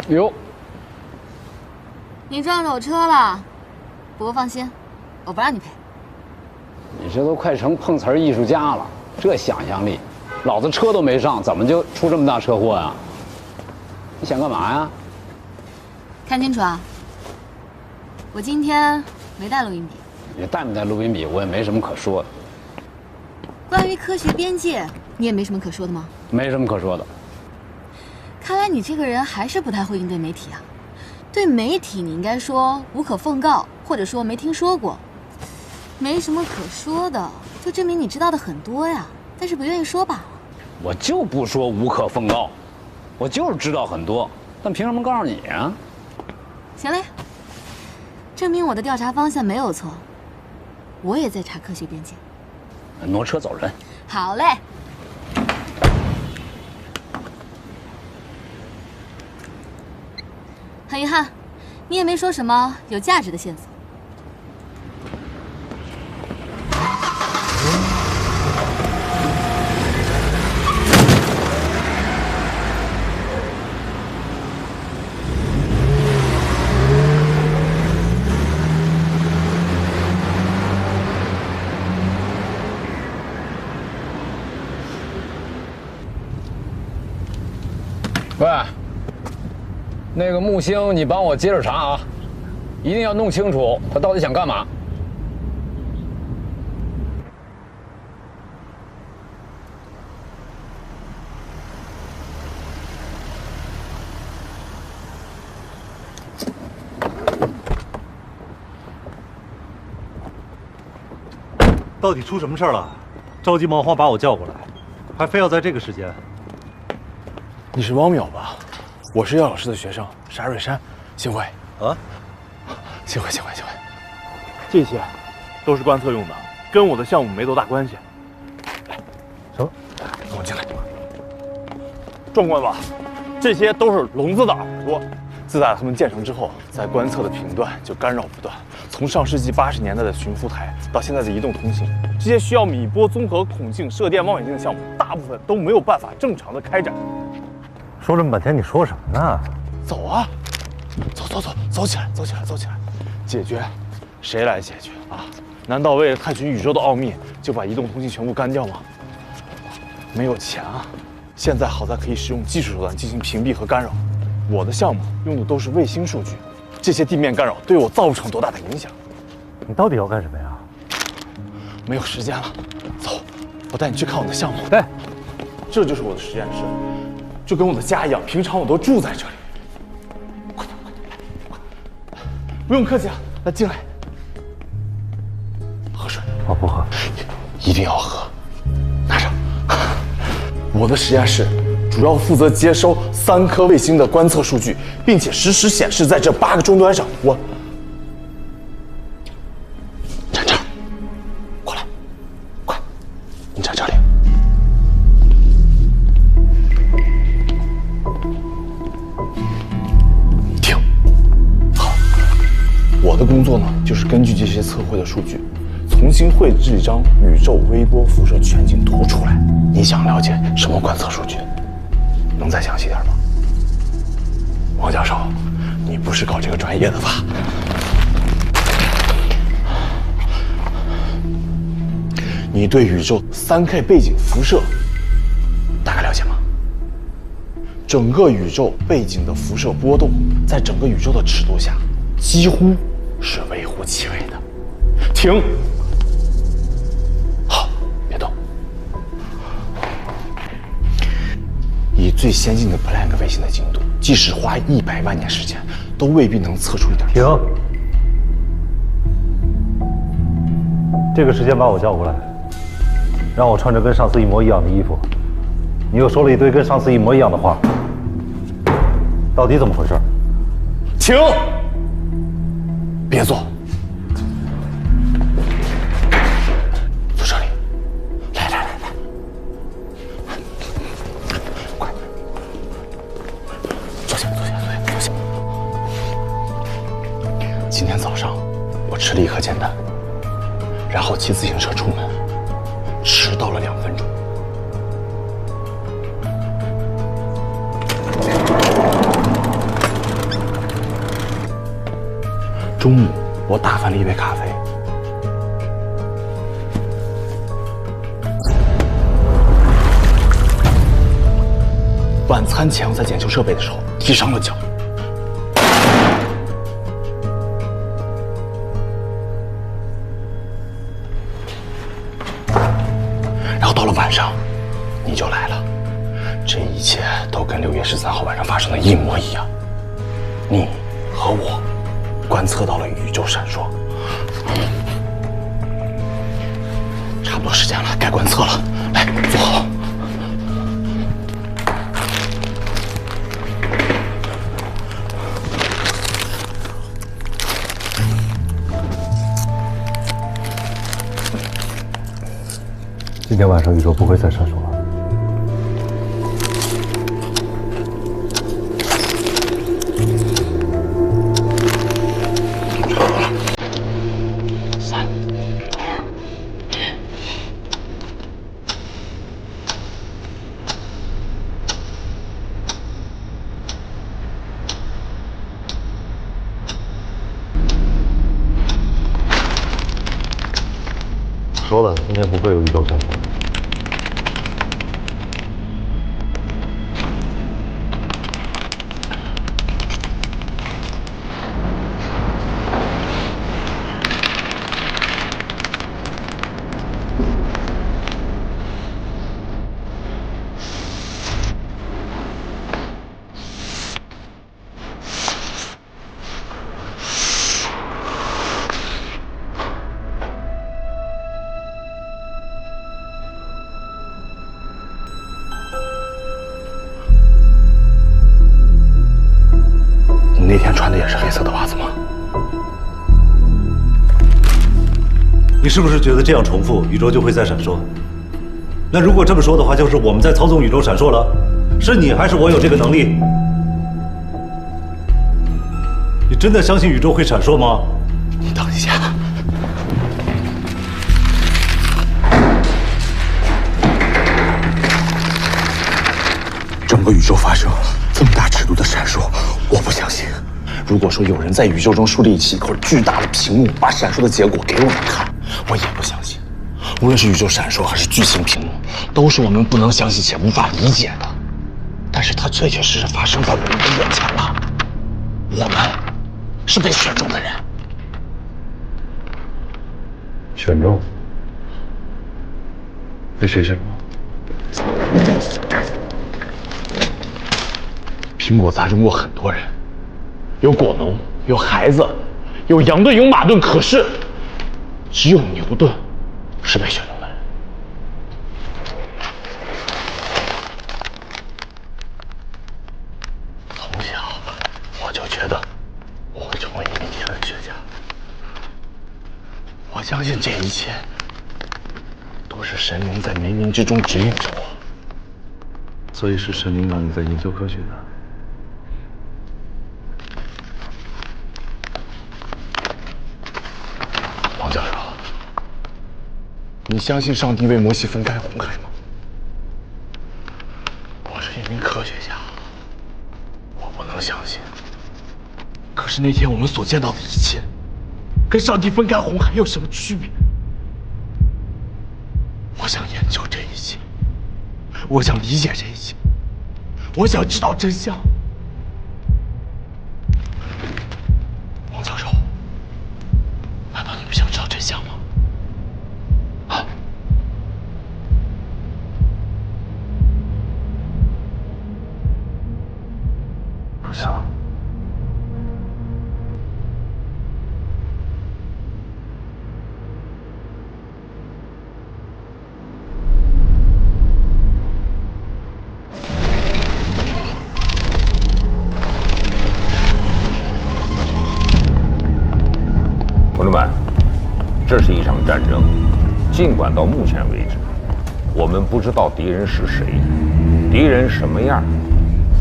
Speaker 9: 哟，
Speaker 7: 你撞着我车了，不过放心，我不让你赔。
Speaker 9: 你这都快成碰瓷儿艺术家了，这想象力，老子车都没上，怎么就出这么大车祸呀？你想干嘛呀？
Speaker 7: 看清楚啊！我今天没带录音笔。
Speaker 9: 你带没带录音笔，我也没什么可说的。
Speaker 7: 关于科学边界，你也没什么可说的吗？
Speaker 9: 没什么可说的。
Speaker 7: 看来你这个人还是不太会应对媒体啊。对媒体，你应该说无可奉告，或者说没听说过。没什么可说的，就证明你知道的很多呀，但是不愿意说罢了。
Speaker 9: 我就不说无可奉告，我就是知道很多，但凭什么告诉你啊？
Speaker 7: 行嘞，证明我的调查方向没有错，我也在查科学边界。
Speaker 9: 挪车走人。
Speaker 7: 好嘞。很遗憾，你也没说什么有价值的线索。
Speaker 9: 喂，那个木星，你帮我接着查啊，一定要弄清楚他到底想干嘛。
Speaker 12: 到底出什么事儿了？着急忙慌把我叫过来，还非要在这个时间。
Speaker 14: 你是汪淼吧？我是姚老师的学生沙瑞山，幸会啊，幸会。这些都是观测用的，跟我的项目没多大关系。来，什么？跟我进来。壮观吧？这些都是聋子的耳朵。自打它们建成之后，在观测的频段就干扰不断。从上世纪80年代的巡浮台到现在的移动通信，这些需要米波综合孔径射电望远镜的项目，大部分都没有办法正常的开展。
Speaker 12: 说这么半天，你说什么呢？
Speaker 14: 走啊，走起来，解决，谁来解决啊？难道为了探寻宇宙的奥秘，就把移动通信全部干掉吗？没有钱啊！现在好在可以使用技术手段进行屏蔽和干扰。我的项目用的都是卫星数据，这些地面干扰对我造不成多大的影响。
Speaker 12: 你到底要干什么呀？
Speaker 14: 没有时间了，走，我带你去看我的项目。
Speaker 12: 哎，
Speaker 14: 这就是我的实验室。就跟我的家一样，平常我都住在这里。快，不用客气啊，来进来，喝水。
Speaker 12: 我不喝，
Speaker 14: 一定要喝。拿着。我的实验室主要负责接收3颗卫星的观测数据，并且实时显示在这8个终端上。我站这儿，过来，快，你站这里。我的工作呢，就是根据这些测绘的数据，重新绘制一张宇宙微波辐射全景图出来。你想了解什么观测数据？能再详细点吗？王教授，你不是搞这个专业的吧？你对宇宙3K 背景辐射大概了解吗？整个宇宙背景的辐射波动，在整个宇宙的尺度下，几乎是微乎其微的。停！好，别动。以最先进的 Planck 卫星的精度，即使花100万年时间，都未必能测出一点。
Speaker 12: 停！这个时间把我叫过来，让我穿着跟上次一模一样的衣服。你又说了一堆跟上次一模一样的话，到底怎么回事？
Speaker 14: 停！别坐，坐这里。来，快，坐下。今天早上我吃了一颗煎蛋，然后骑自行车出门，迟到了2分钟。
Speaker 20: 中午我打翻了一杯咖啡。晚餐前我在检修设备的时候踢伤了脚。然后到了晚上，你就来了。这一切都跟6月13号晚上发生的一模一样。你和我观测到了宇宙闪烁。差不多时间了，该观测了。来，坐好。
Speaker 12: 今天晚上宇宙不会再闪烁了。说了，今天不会有宇宙闪烁。
Speaker 20: 那天穿的也是黑色的袜子吗？
Speaker 12: 你是不是觉得这样重复，宇宙就会再闪烁？那如果这么说的话，就是我们在操纵宇宙闪烁了？是你还是我有这个能力？你真的相信宇宙会闪烁吗？
Speaker 20: 你等一下。整个宇宙发生这么大尺度的闪烁，我不相信。如果说有人在宇宙中树立起一块巨大的屏幕，把闪烁的结果给我们看，我也不相信。无论是宇宙闪烁还是巨型屏幕，都是我们不能相信且无法理解的。但是它确确实实发生在我们的眼前了。我们是被选中的人。
Speaker 12: 选中？被谁选中？
Speaker 20: 苹果砸中过很多人，有果农，有孩子，有羊顿，有马顿，可是只有牛顿是被选中的人。从小我就觉得我会成为一名天文学家。我相信这一切都是神灵在冥冥之中指引着我。
Speaker 12: 所以是神灵让你在研究科学的。
Speaker 20: 王教授，你相信上帝为摩西分开红海吗？我是一名科学家，我不能相信。可是那天我们所见到的一切，跟上帝分开红海有什么区别？我想研究这一切，我想理解这一切，我想知道真相。王教授，难道你不想知道真相吗？啊？
Speaker 12: 不想。
Speaker 10: 同志们，这是一场战争，尽管到目前为止，我们不知道敌人是谁，敌人什么样，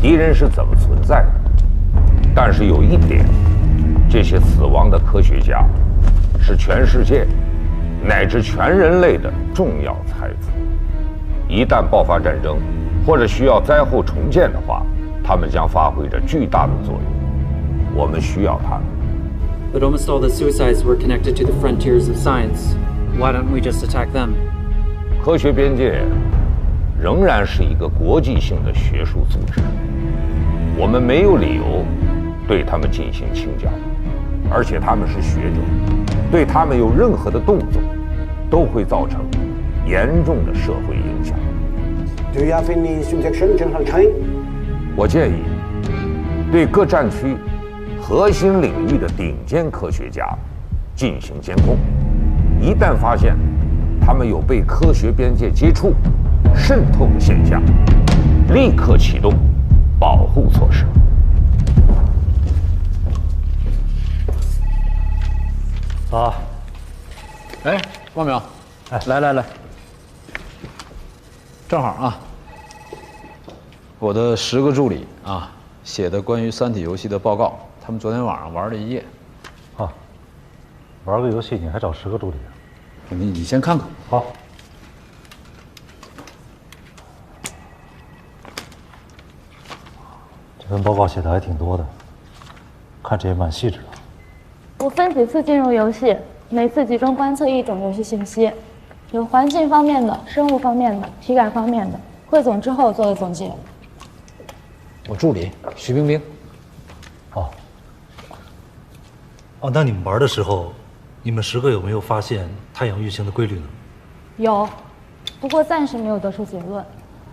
Speaker 10: 敌人是怎么存在的，但是有一点，这些死亡的科学家是全世界乃至全人类的重要财富。一旦爆发战争或者需要灾后重建的话，他们将发挥着巨大的作用。我们需要他们。
Speaker 21: But almost all the suicides were connected to the frontiers of science. Why don't we just attack them?
Speaker 10: 科学边界仍然是一个国际性的学术组织，我们没有理由对他们进行清剿，而且他们是学者，对他们有任何的动作，都会造成严重的社会影响。
Speaker 22: Do you have any suggestion, General Kane?
Speaker 10: 我建议对各战区核心领域的顶尖科学家进行监控，一旦发现他们有被科学边界接触、渗透的现象，立刻启动保护措施。
Speaker 12: 啊，
Speaker 9: 哎，汪淼，哎，来，正好啊，我的10个助理啊写的关于《三体》游戏的报告，他们昨天晚上玩了一夜。
Speaker 12: 啊，玩个游戏你还找10个助理啊？
Speaker 9: 你先看看。
Speaker 12: 好。这份报告写的还挺多的，看着也蛮细致的。
Speaker 8: 我分几次进入游戏，每次集中观测一种游戏信息，有环境方面的、生物方面的、体感方面的，汇总之后做的总结。
Speaker 9: 我助理徐冰冰。
Speaker 12: 哦，那你们玩的时候，你们10个有没有发现太阳运行的规律呢？
Speaker 8: 有，不过暂时没有得出结论。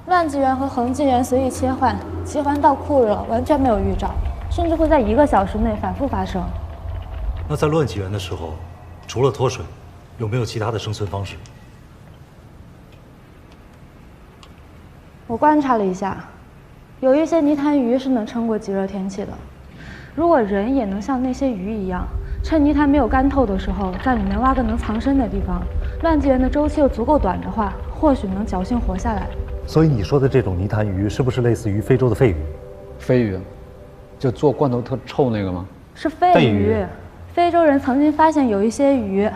Speaker 8: 乱纪元和恒纪元随意切换，奇环到酷热完全没有预兆，甚至会在1个小时内反复发生。
Speaker 12: 那在乱纪元的时候，除了脱水，有没有其他的生存方式？
Speaker 8: 我观察了一下，有一些泥潭鱼是能撑过极热天气的。如果人也能像那些鱼一样，趁泥潭没有干透的时候，在里面挖个能藏身的地方，乱纪元的周期又足够短的话，或许能侥幸活下来。
Speaker 12: 所以你说的这种泥潭鱼，是不是类似于非洲的鲱鱼？
Speaker 9: 鲱鱼，就做罐头特臭那个吗？
Speaker 8: 是鲱鱼。非洲人曾经发现有一些鱼，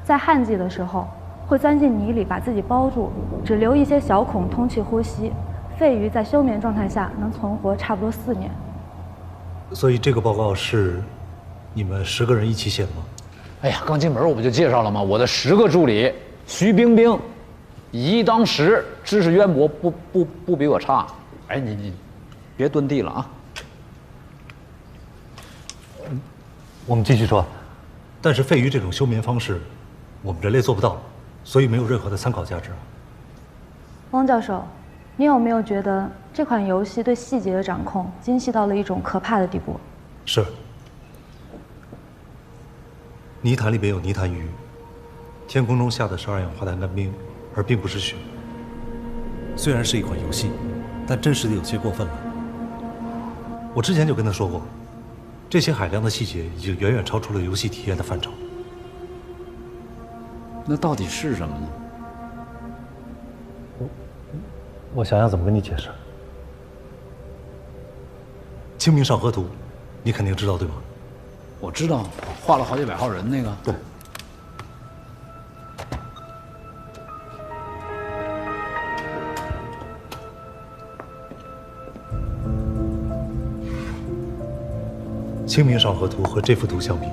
Speaker 8: 在旱季的时候会钻进泥里把自己包住，只留一些小孔通气呼吸。鲱鱼在休眠状态下能存活差不多4年。
Speaker 12: 所以这个报告是你们10个人一起写的吗？
Speaker 9: 哎呀，刚进门我不就介绍了吗？我的10个助理，徐冰冰，以1当10，知识渊博，不比我差。哎，你别蹲地了啊！
Speaker 12: 我们继续说，但是鲱鱼这种休眠方式，我们人类做不到，所以没有任何的参考价值。
Speaker 8: 汪教授，你有没有觉得这款游戏对细节的掌控精细到了一种可怕的地步？
Speaker 12: 是。泥潭里边有泥潭鱼，天空中下的是2氧化碳干冰，而并不是雪。虽然是一款游戏，但真实的有些过分了。我之前就跟他说过，这些海量的细节已经远远超出了游戏体验的范畴。
Speaker 9: 那到底是什么呢？
Speaker 12: 我想想怎么跟你解释。清明上河图，你肯定知道对吗？
Speaker 9: 我知道，画了好几百号人那个。
Speaker 12: 对。清明上河图和这幅图相比，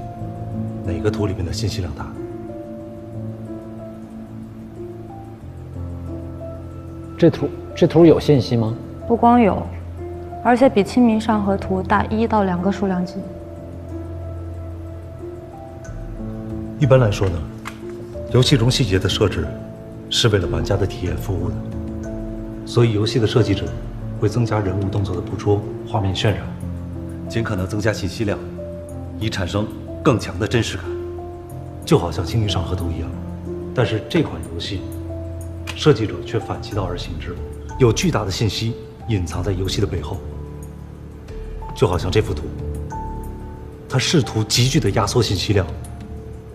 Speaker 12: 哪个图里面的信息量大？
Speaker 9: 这图有信息吗？
Speaker 8: 不光有，而且比《清明上河图》大1到2个数量级。
Speaker 12: 一般来说呢，游戏中细节的设置是为了玩家的体验服务的，所以游戏的设计者会增加人物动作的捕捉、画面渲染，尽可能增加信息量，以产生更强的真实感，就好像《清明上河图》一样。但是这款游戏，设计者却反其道而行之，有巨大的信息隐藏在游戏的背后，就好像这幅图，它试图急剧的压缩信息量，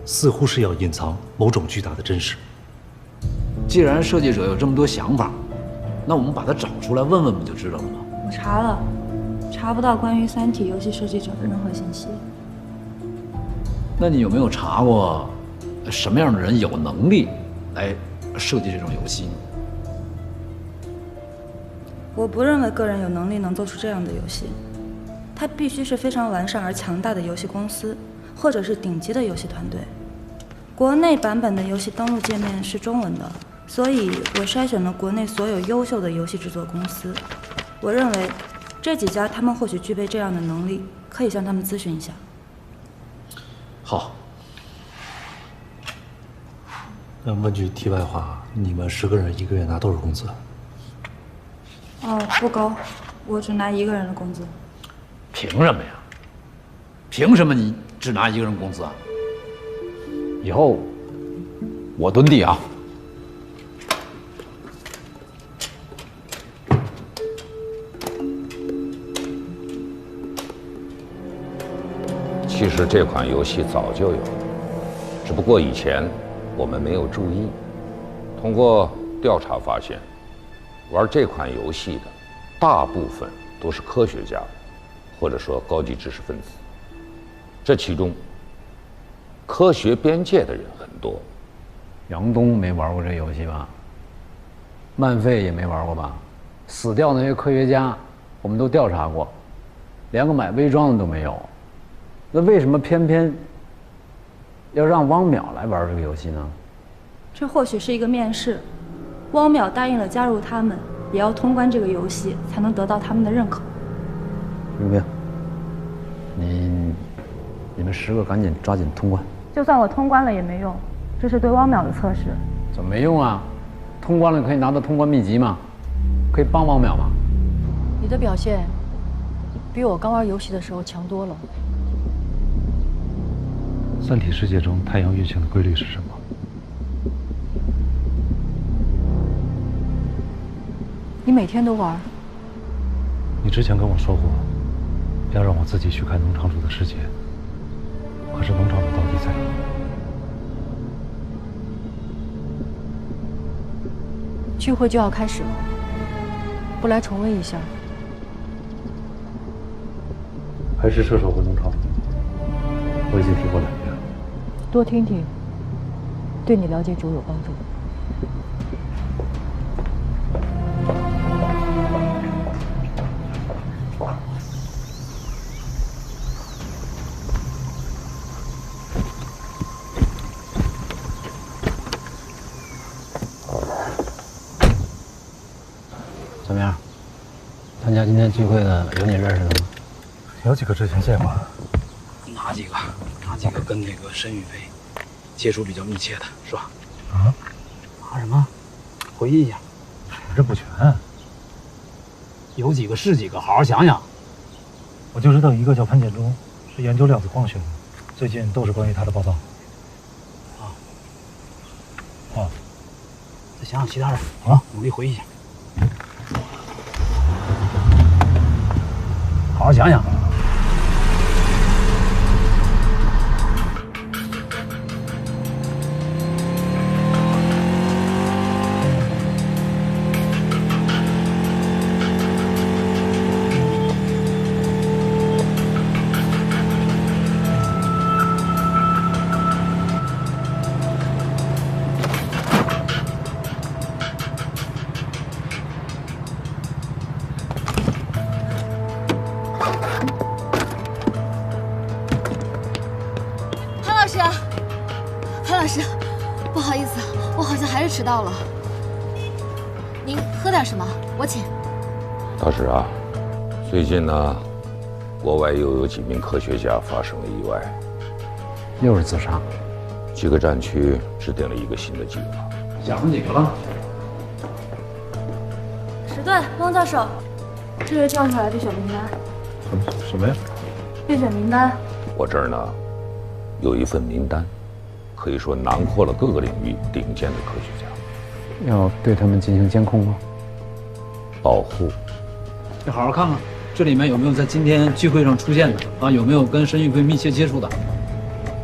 Speaker 12: 似乎是要隐藏某种巨大的真实。
Speaker 9: 既然设计者有这么多想法，那我们把它找出来问问不就知道了吗？
Speaker 8: 我查了，查不到关于《三体》游戏设计者的任何信息。
Speaker 9: 那你有没有查过，什么样的人有能力来设计这种游戏呢？
Speaker 23: 我不认为个人有能力能做出这样的游戏，它必须是非常完善而强大的游戏公司，或者是顶级的游戏团队。国内版本的游戏登录界面是中文的，所以我筛选了国内所有优秀的游戏制作公司。我认为这几家他们或许具备这样的能力，可以向他们咨询一下。
Speaker 12: 好。那问句题外话，你们10个人1个月拿多少工资？
Speaker 23: 哦，不高，我只拿1个人的工资。
Speaker 9: 凭什么呀？凭什么你只拿1个人工资啊？以后我蹲地啊！
Speaker 10: 其实这款游戏早就有，只不过以前我们没有注意。通过调查发现，玩这款游戏的大部分都是科学家，或者说高级知识分子。这其中，科学边界的人很多。
Speaker 9: 杨东没玩过这游戏吧？漫费也没玩过吧？死掉那些科学家，我们都调查过，连个买微装的都没有。那为什么偏偏要让汪淼来玩这个游戏呢？
Speaker 23: 这或许是一个面试，汪淼答应了加入他们，也要通关这个游戏，才能得到他们的认可。
Speaker 9: 刘冰，你们10个赶紧抓紧通关。
Speaker 8: 就算我通关了也没用，这是对汪淼的测试。
Speaker 9: 怎么没用啊？通关了可以拿到通关秘籍吗？可以帮汪淼吗？
Speaker 1: 你的表现比我刚玩游戏的时候强多了。
Speaker 12: 三体世界中太阳运行的规律是什么？
Speaker 1: 你每天都玩？
Speaker 12: 你之前跟我说过，要让我自己去看农场主的世界。可是农场主到底在哪？
Speaker 1: 聚会就要开始了，不来重温一下？
Speaker 12: 还是射手和农场主？我已经提过2遍了。
Speaker 1: 多听听，对你了解主有帮助。
Speaker 9: 怎么样？参加今天聚会的有你认识的吗？
Speaker 12: 有几个之前见过。
Speaker 15: 哪几个？哪几个跟那个申玉飞接触比较密切的，是吧？
Speaker 12: 啊？
Speaker 15: 什么？回忆一下。
Speaker 12: 我这不全。
Speaker 15: 有几个是几个，好好想想。
Speaker 12: 我就知道一个叫潘建中，是研究量子光学的，最近都是关于他的报道。
Speaker 15: 再想想其他人啊，努力回忆一下。好好想想。
Speaker 7: 迟到了，您喝点什么？我请。
Speaker 10: 大使啊，最近呢，国外又有几名科学家发生了意外，
Speaker 9: 又是自杀。
Speaker 10: 几个战区制定了一个新的计划。
Speaker 9: 想上几个了？
Speaker 23: 史顿，汪教授，这是调出来的选名单。
Speaker 12: 什么呀？
Speaker 23: 备选名单。
Speaker 10: 我这儿呢，有一份名单，可以说囊括了各个领域顶尖的科学家。
Speaker 9: 要对他们进行监控吗？
Speaker 10: 保护。
Speaker 9: 你好好看看，这里面有没有在今天聚会上出现的啊？有没有跟申玉飞密切接触的？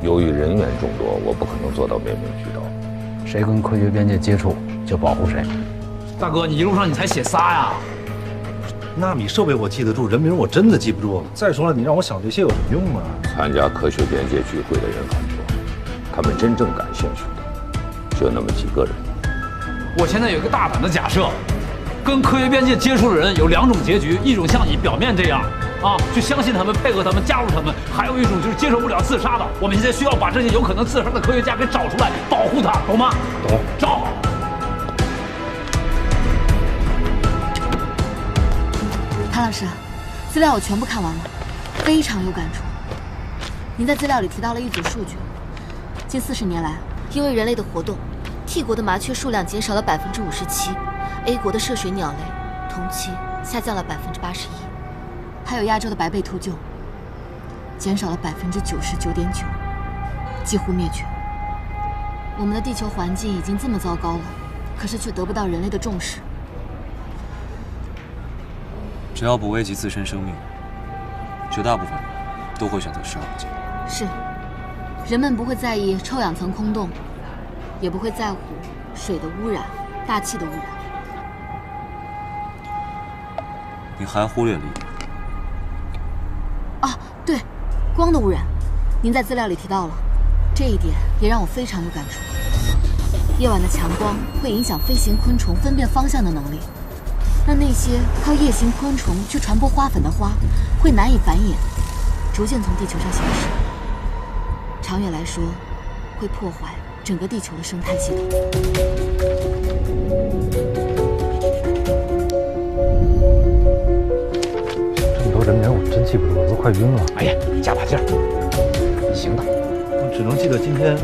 Speaker 10: 由于人员众多，我不可能做到面面俱到。
Speaker 9: 谁跟科学边界接触，就保护谁。大哥，你一路上你才写仨呀？
Speaker 12: 纳米设备我记得住，人名我真的记不住。再说了，你让我想这些有什么用啊？
Speaker 10: 参加科学边界聚会的人很多，他们真正感兴趣的就那么几个人。
Speaker 9: 我现在有一个大胆的假设，跟科学边界接触的人有2种结局，一种像你表面这样，啊，去相信他们，配合他们，加入他们；还有一种就是接受不了自杀的。我们现在需要把这些有可能自杀的科学家给找出来，保护他，懂吗？
Speaker 12: 懂。
Speaker 9: 找。
Speaker 7: 谭老师，资料我全部看完了，非常有感触。您在资料里提到了一组数据，近40年来，因为人类的活动，T 国的麻雀数量减少了57%，A 国的涉水鸟类同期下降了81%，还有亚洲的白背秃鹫减少了99.9%，几乎灭绝。我们的地球环境已经这么糟糕了，可是却得不到人类的重视。
Speaker 3: 只要不危及自身生命，绝大部分人都会选择视而不见。
Speaker 7: 是，人们不会在意臭氧层空洞，也不会在乎水的污染、大气的污染。
Speaker 3: 你还忽略了一点。
Speaker 7: 啊，对，光的污染，您在资料里提到了，这一点也让我非常有感触。夜晚的强光会影响飞行昆虫分辨方向的能力。那些靠夜行昆虫去传播花粉的花，会难以繁衍，逐渐从地球上消失。长远来说，会破坏整个地球的生态系统。
Speaker 12: 这么多人名我真记不住，我都快晕了。
Speaker 9: 哎呀，加把劲儿，你行的。
Speaker 12: 我只能记得今天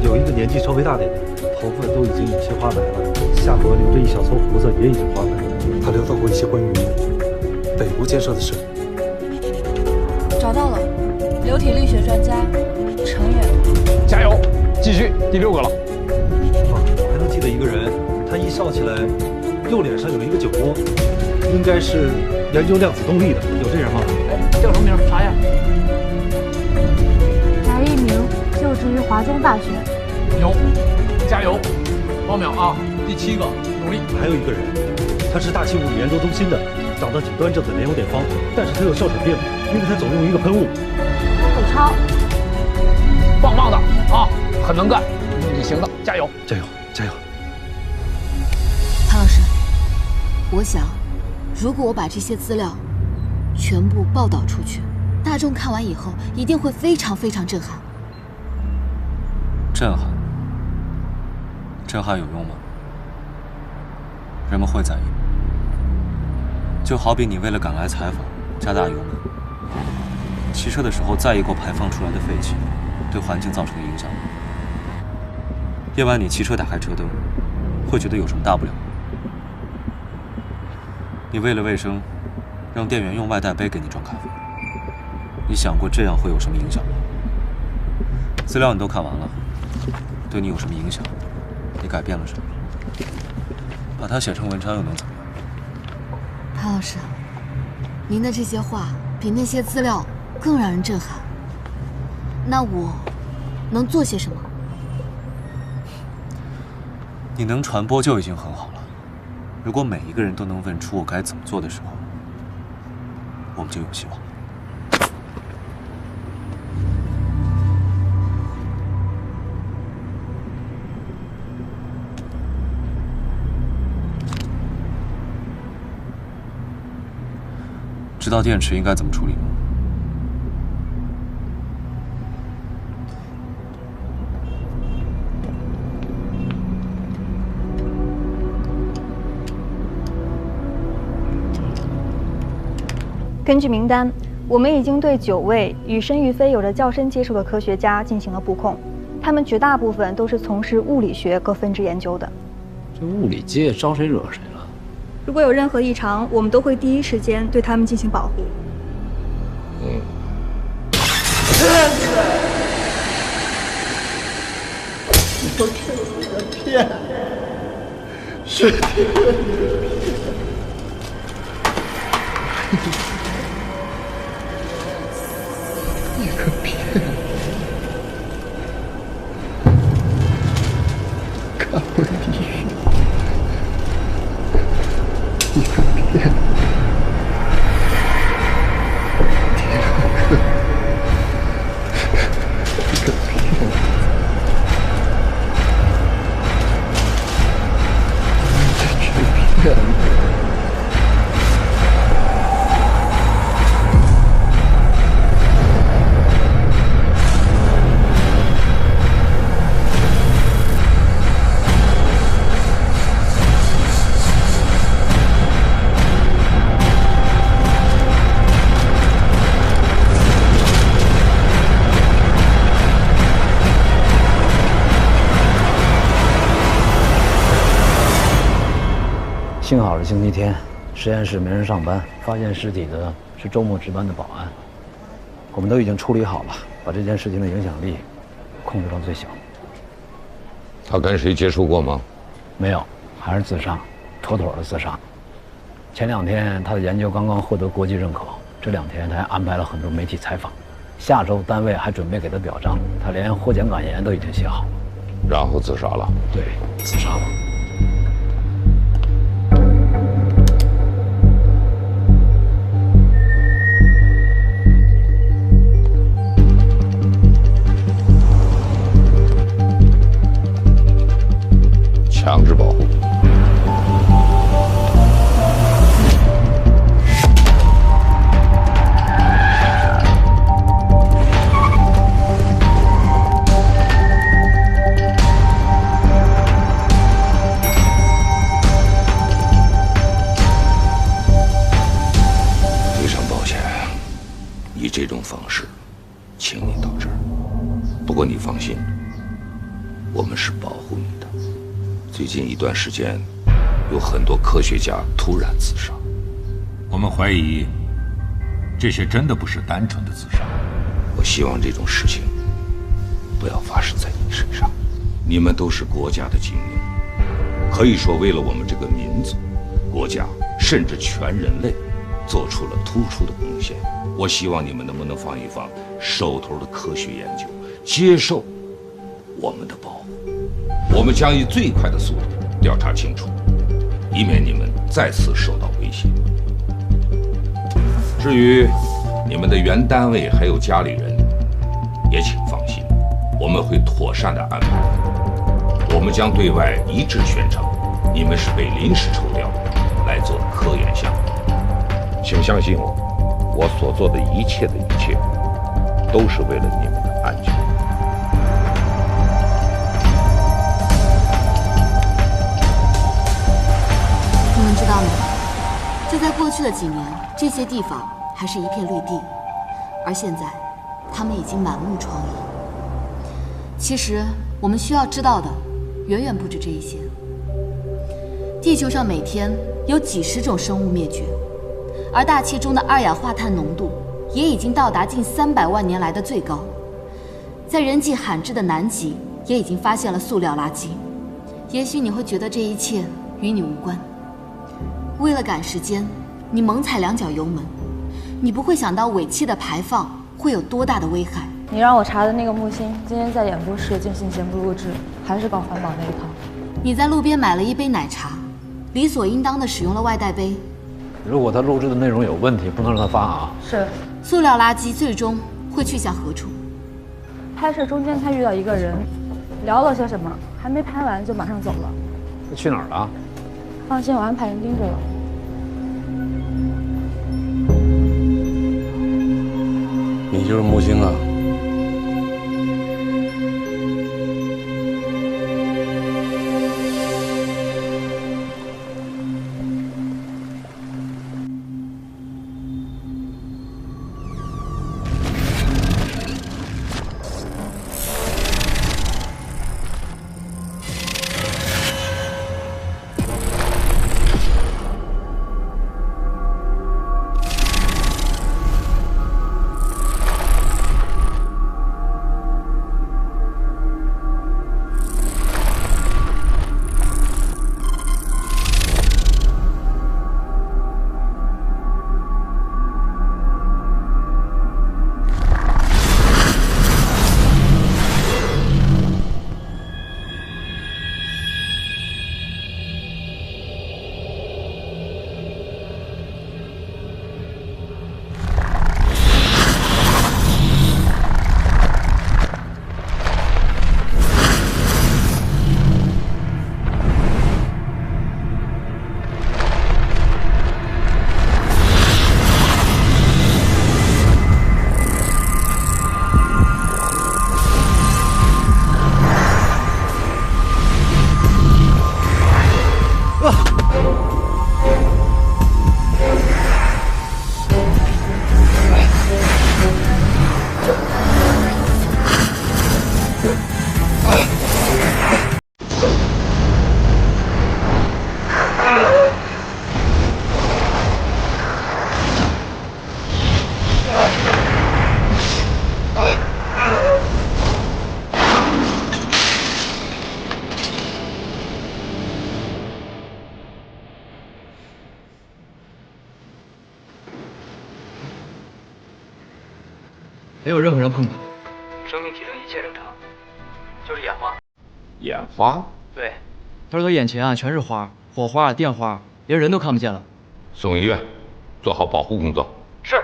Speaker 12: 有一个年纪稍微大点的，头发都已经有些花白了。下颌留着一小撮胡子，也已经花白了。他聊到过一些关于北部建设的事。
Speaker 23: 找到了，流体力学专家程远。
Speaker 9: 加油，继续，第6个了。
Speaker 12: 我还能记得一个人，他一笑起来，右脸上有一个酒窝，应该是研究量子动力的，有这人吗？
Speaker 9: 哎，叫什么名？查一下。
Speaker 8: 翟一鸣，就职于华中大学。
Speaker 9: 有，加油，5秒啊！第7个，努力。
Speaker 12: 还有一个人，他是大气物理研究中心的，长得挺端正的，脸有点方，但是他有哮喘病，因为他总用一个喷雾。
Speaker 8: 伟超，
Speaker 9: 棒棒的啊，很能干，你行的，加油，
Speaker 12: 加油，加油！
Speaker 7: 谭老师，我想，如果我把这些资料全部报道出去，大众看完以后一定会非常非常震撼。
Speaker 3: 震撼？震撼有用吗？人们会在意。就好比你为了赶来采访，加大油门，骑车的时候在意过排放出来的废气对环境造成的影响吗？夜晚你骑车打开车灯，会觉得有什么大不了吗？你为了卫生，让店员用外带杯给你装咖啡，你想过这样会有什么影响吗？资料你都看完了，对你有什么影响？你改变了什么？把它写成文章又能怎么样？
Speaker 7: 潘老师，您的这些话比那些资料更让人震撼。那我能做些什么？
Speaker 3: 你能传播就已经很好了。如果每一个人都能问出我该怎么做的时候，我们就有希望。知道电池应该怎么处理吗？
Speaker 4: 根据名单，我们已经对9位与申玉飞有着较深接触的科学家进行了布控，他们绝大部分都是从事物理学各分支研究的。
Speaker 15: 这物理界招谁惹谁了？
Speaker 4: 如果有任何异常，我们都会第一时间对他们进行保护。
Speaker 5: 我是你的骗，是你的骗。你个骗！看回地狱！你个骗！
Speaker 9: 幸好是星期天，实验室没人上班，发现尸体的是周末值班的保安。我们都已经处理好了，把这件事情的影响力控制到最小。
Speaker 10: 他跟谁接触过吗？
Speaker 9: 没有，还是自杀，妥妥的自杀。前2天他的研究刚刚获得国际认可，这2天他还安排了很多媒体采访。下周单位还准备给他表彰，他连获奖感言都已经写好了。
Speaker 10: 然后自杀了？
Speaker 9: 对，自杀了。
Speaker 10: 强制保护。非常抱歉，以这种方式请你到这儿。不过你放心，我们是保护你的。最近一段时间，有很多科学家突然自杀。
Speaker 17: 我们怀疑，这些真的不是单纯的自杀。
Speaker 10: 我希望这种事情不要发生在你身上。你们都是国家的精英，可以说为了我们这个民族、国家，甚至全人类，做出了突出的贡献。我希望你们能不能放一放手头的科学研究，接受我们的保护。我们将以最快的速度调查清楚，以免你们再次受到威胁。至于你们的原单位还有家里人，也请放心，我们会妥善的安排。我们将对外一致宣称，你们是被临时抽调来做科研项目。请相信我，我所做的一切都是为了你们的安全。
Speaker 7: 你们知道吗？就在过去的几年，这些地方还是一片绿地，而现在，它们已经满目疮痍。其实，我们需要知道的，远远不止这一些。地球上每天有几十种生物灭绝，而大气中的二氧化碳浓度也已经到达近300万年来的最高。在人迹罕至的南极，也已经发现了塑料垃圾。也许你会觉得这一切与你无关。为了赶时间，你猛踩2脚油门，你不会想到尾气的排放会有多大的危害。
Speaker 8: 你让我查的那个木星，今天在演播室进行节目录制，还是搞环保那一套。
Speaker 7: 你在路边买了一杯奶茶，理所应当的使用了外带杯。
Speaker 9: 如果他录制的内容有问题，不能让他发啊。
Speaker 8: 是。
Speaker 7: 塑料垃圾最终会去向何处？
Speaker 8: 拍摄中间他遇到一个人，聊了些什么，还没拍完就马上走了。
Speaker 9: 他去哪儿了？
Speaker 8: 放心，我安排人盯着了。
Speaker 6: 你就是木星啊？
Speaker 9: 没有任何人碰他。
Speaker 11: 生命体征一切正常，就是眼花。
Speaker 10: 眼花？
Speaker 11: 对，他说他眼前啊全是花，火花、电花，连人都看不见了。
Speaker 10: 送医院，做好保护工作。
Speaker 11: 是。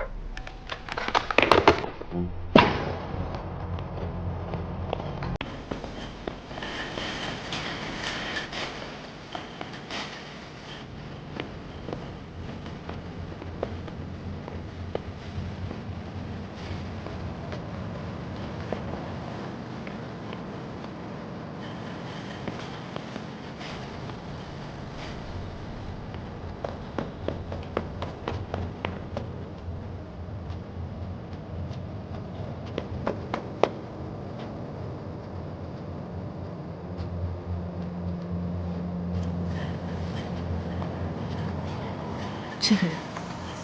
Speaker 7: 这个人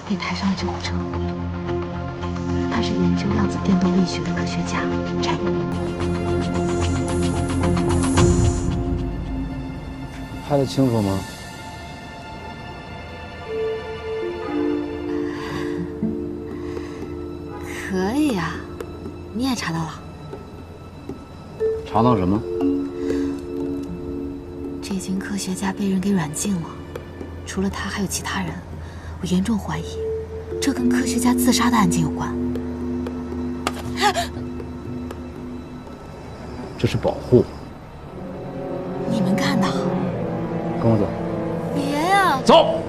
Speaker 7: 被抬上了救护车，他是研究量子电动力学的科学家翟一鸣。
Speaker 9: 拍得清楚吗？
Speaker 7: 可以啊，你也查到了？
Speaker 9: 查到什么？
Speaker 7: 这群科学家被人给软禁了，除了他还有其他人。我严重怀疑，这跟科学家自杀的案件有关。
Speaker 9: 这是保护。
Speaker 7: 你们干的？
Speaker 9: 跟我走。
Speaker 7: 别呀！
Speaker 9: 走。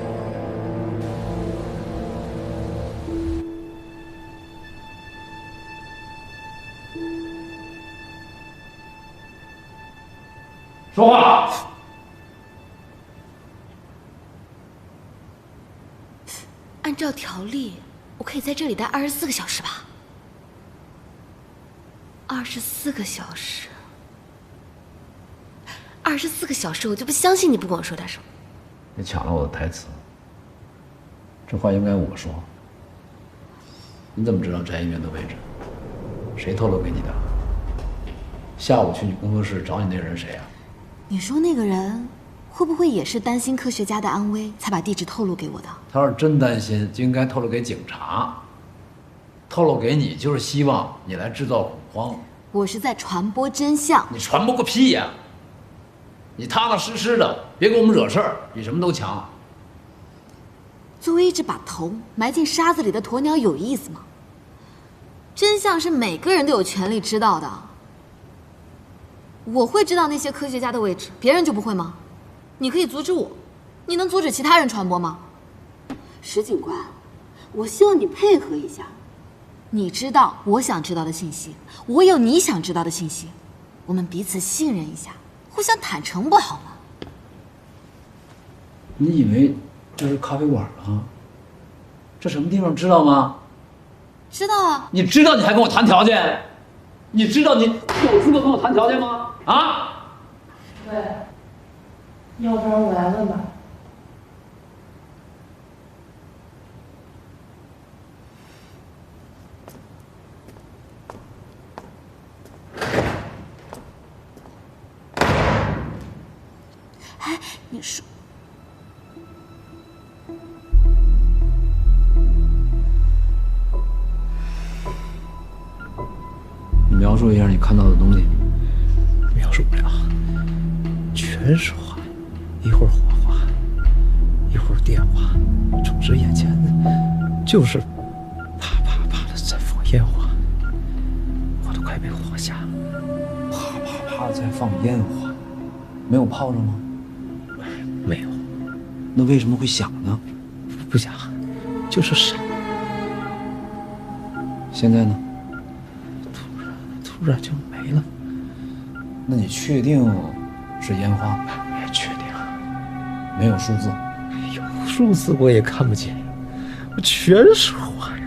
Speaker 9: 说话。
Speaker 7: 按照条例，我可以在这里待24个小时吧？24个小时，24个小时，我就不相信你不跟我说点什么。
Speaker 9: 你抢了我的台词，这话应该我说。你怎么知道翟一鸣的位置？谁透露给你的？下午去你工作室找你那个人谁啊？
Speaker 7: 你说那个人会不会也是担心科学家的安危，才把地址透露给我的？
Speaker 9: 他要是真担心，就应该透露给警察。透露给你，就是希望你来制造恐慌。
Speaker 7: 我是在传播真相。
Speaker 9: 你传播个屁呀！你踏踏实实的，别给我们惹事儿，比什么都强。
Speaker 7: 作为一只把头埋进沙子里的鸵鸟，有意思吗？真相是每个人都有权利知道的。我会知道那些科学家的位置，别人就不会吗？你可以阻止我，你能阻止其他人传播吗？石警官，我希望你配合一下。你知道我想知道的信息，我有你想知道的信息，我们彼此信任一下，互相坦诚不好吗？
Speaker 9: 你以为这是咖啡馆啊？这什么地方知道吗？
Speaker 7: 知道啊。你
Speaker 9: 知道你还跟我谈条件？你知道你有资格跟我谈条件吗？啊？
Speaker 8: 对。要不然我来问吧。
Speaker 7: 哎，你说，
Speaker 9: 你描述一下你看到的东西。
Speaker 12: 描述不了，全是花，一会儿火花，一会儿电花，充斥眼前的就是啪啪啪的在放烟花，我都快被火吓了。
Speaker 9: 啪啪啪在放烟花，没有炮仗吗？
Speaker 12: 没有。
Speaker 9: 那为什么会响呢？
Speaker 12: 不响，就是闪。
Speaker 9: 现在呢？
Speaker 12: 突然就没了。
Speaker 9: 那你确定是烟花？
Speaker 12: 确定。
Speaker 9: 没有数字？
Speaker 12: 有数字我也看不见，我全是花呀。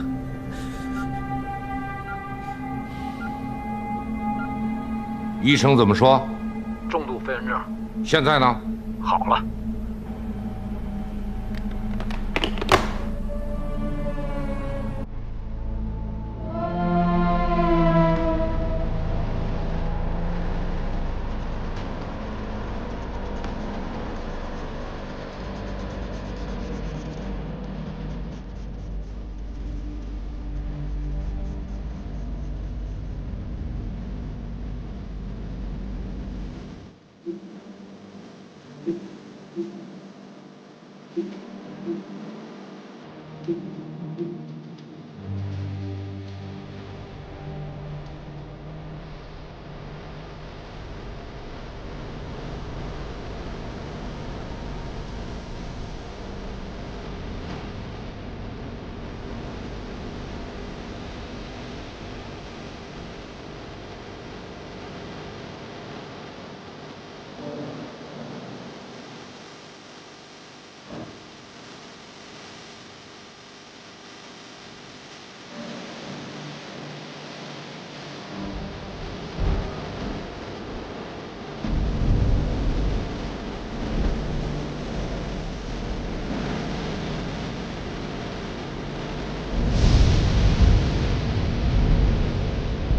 Speaker 10: 医生怎么说？
Speaker 9: 重度飞蚊症。
Speaker 10: 现在呢？
Speaker 9: 好了。
Speaker 23: 嗯。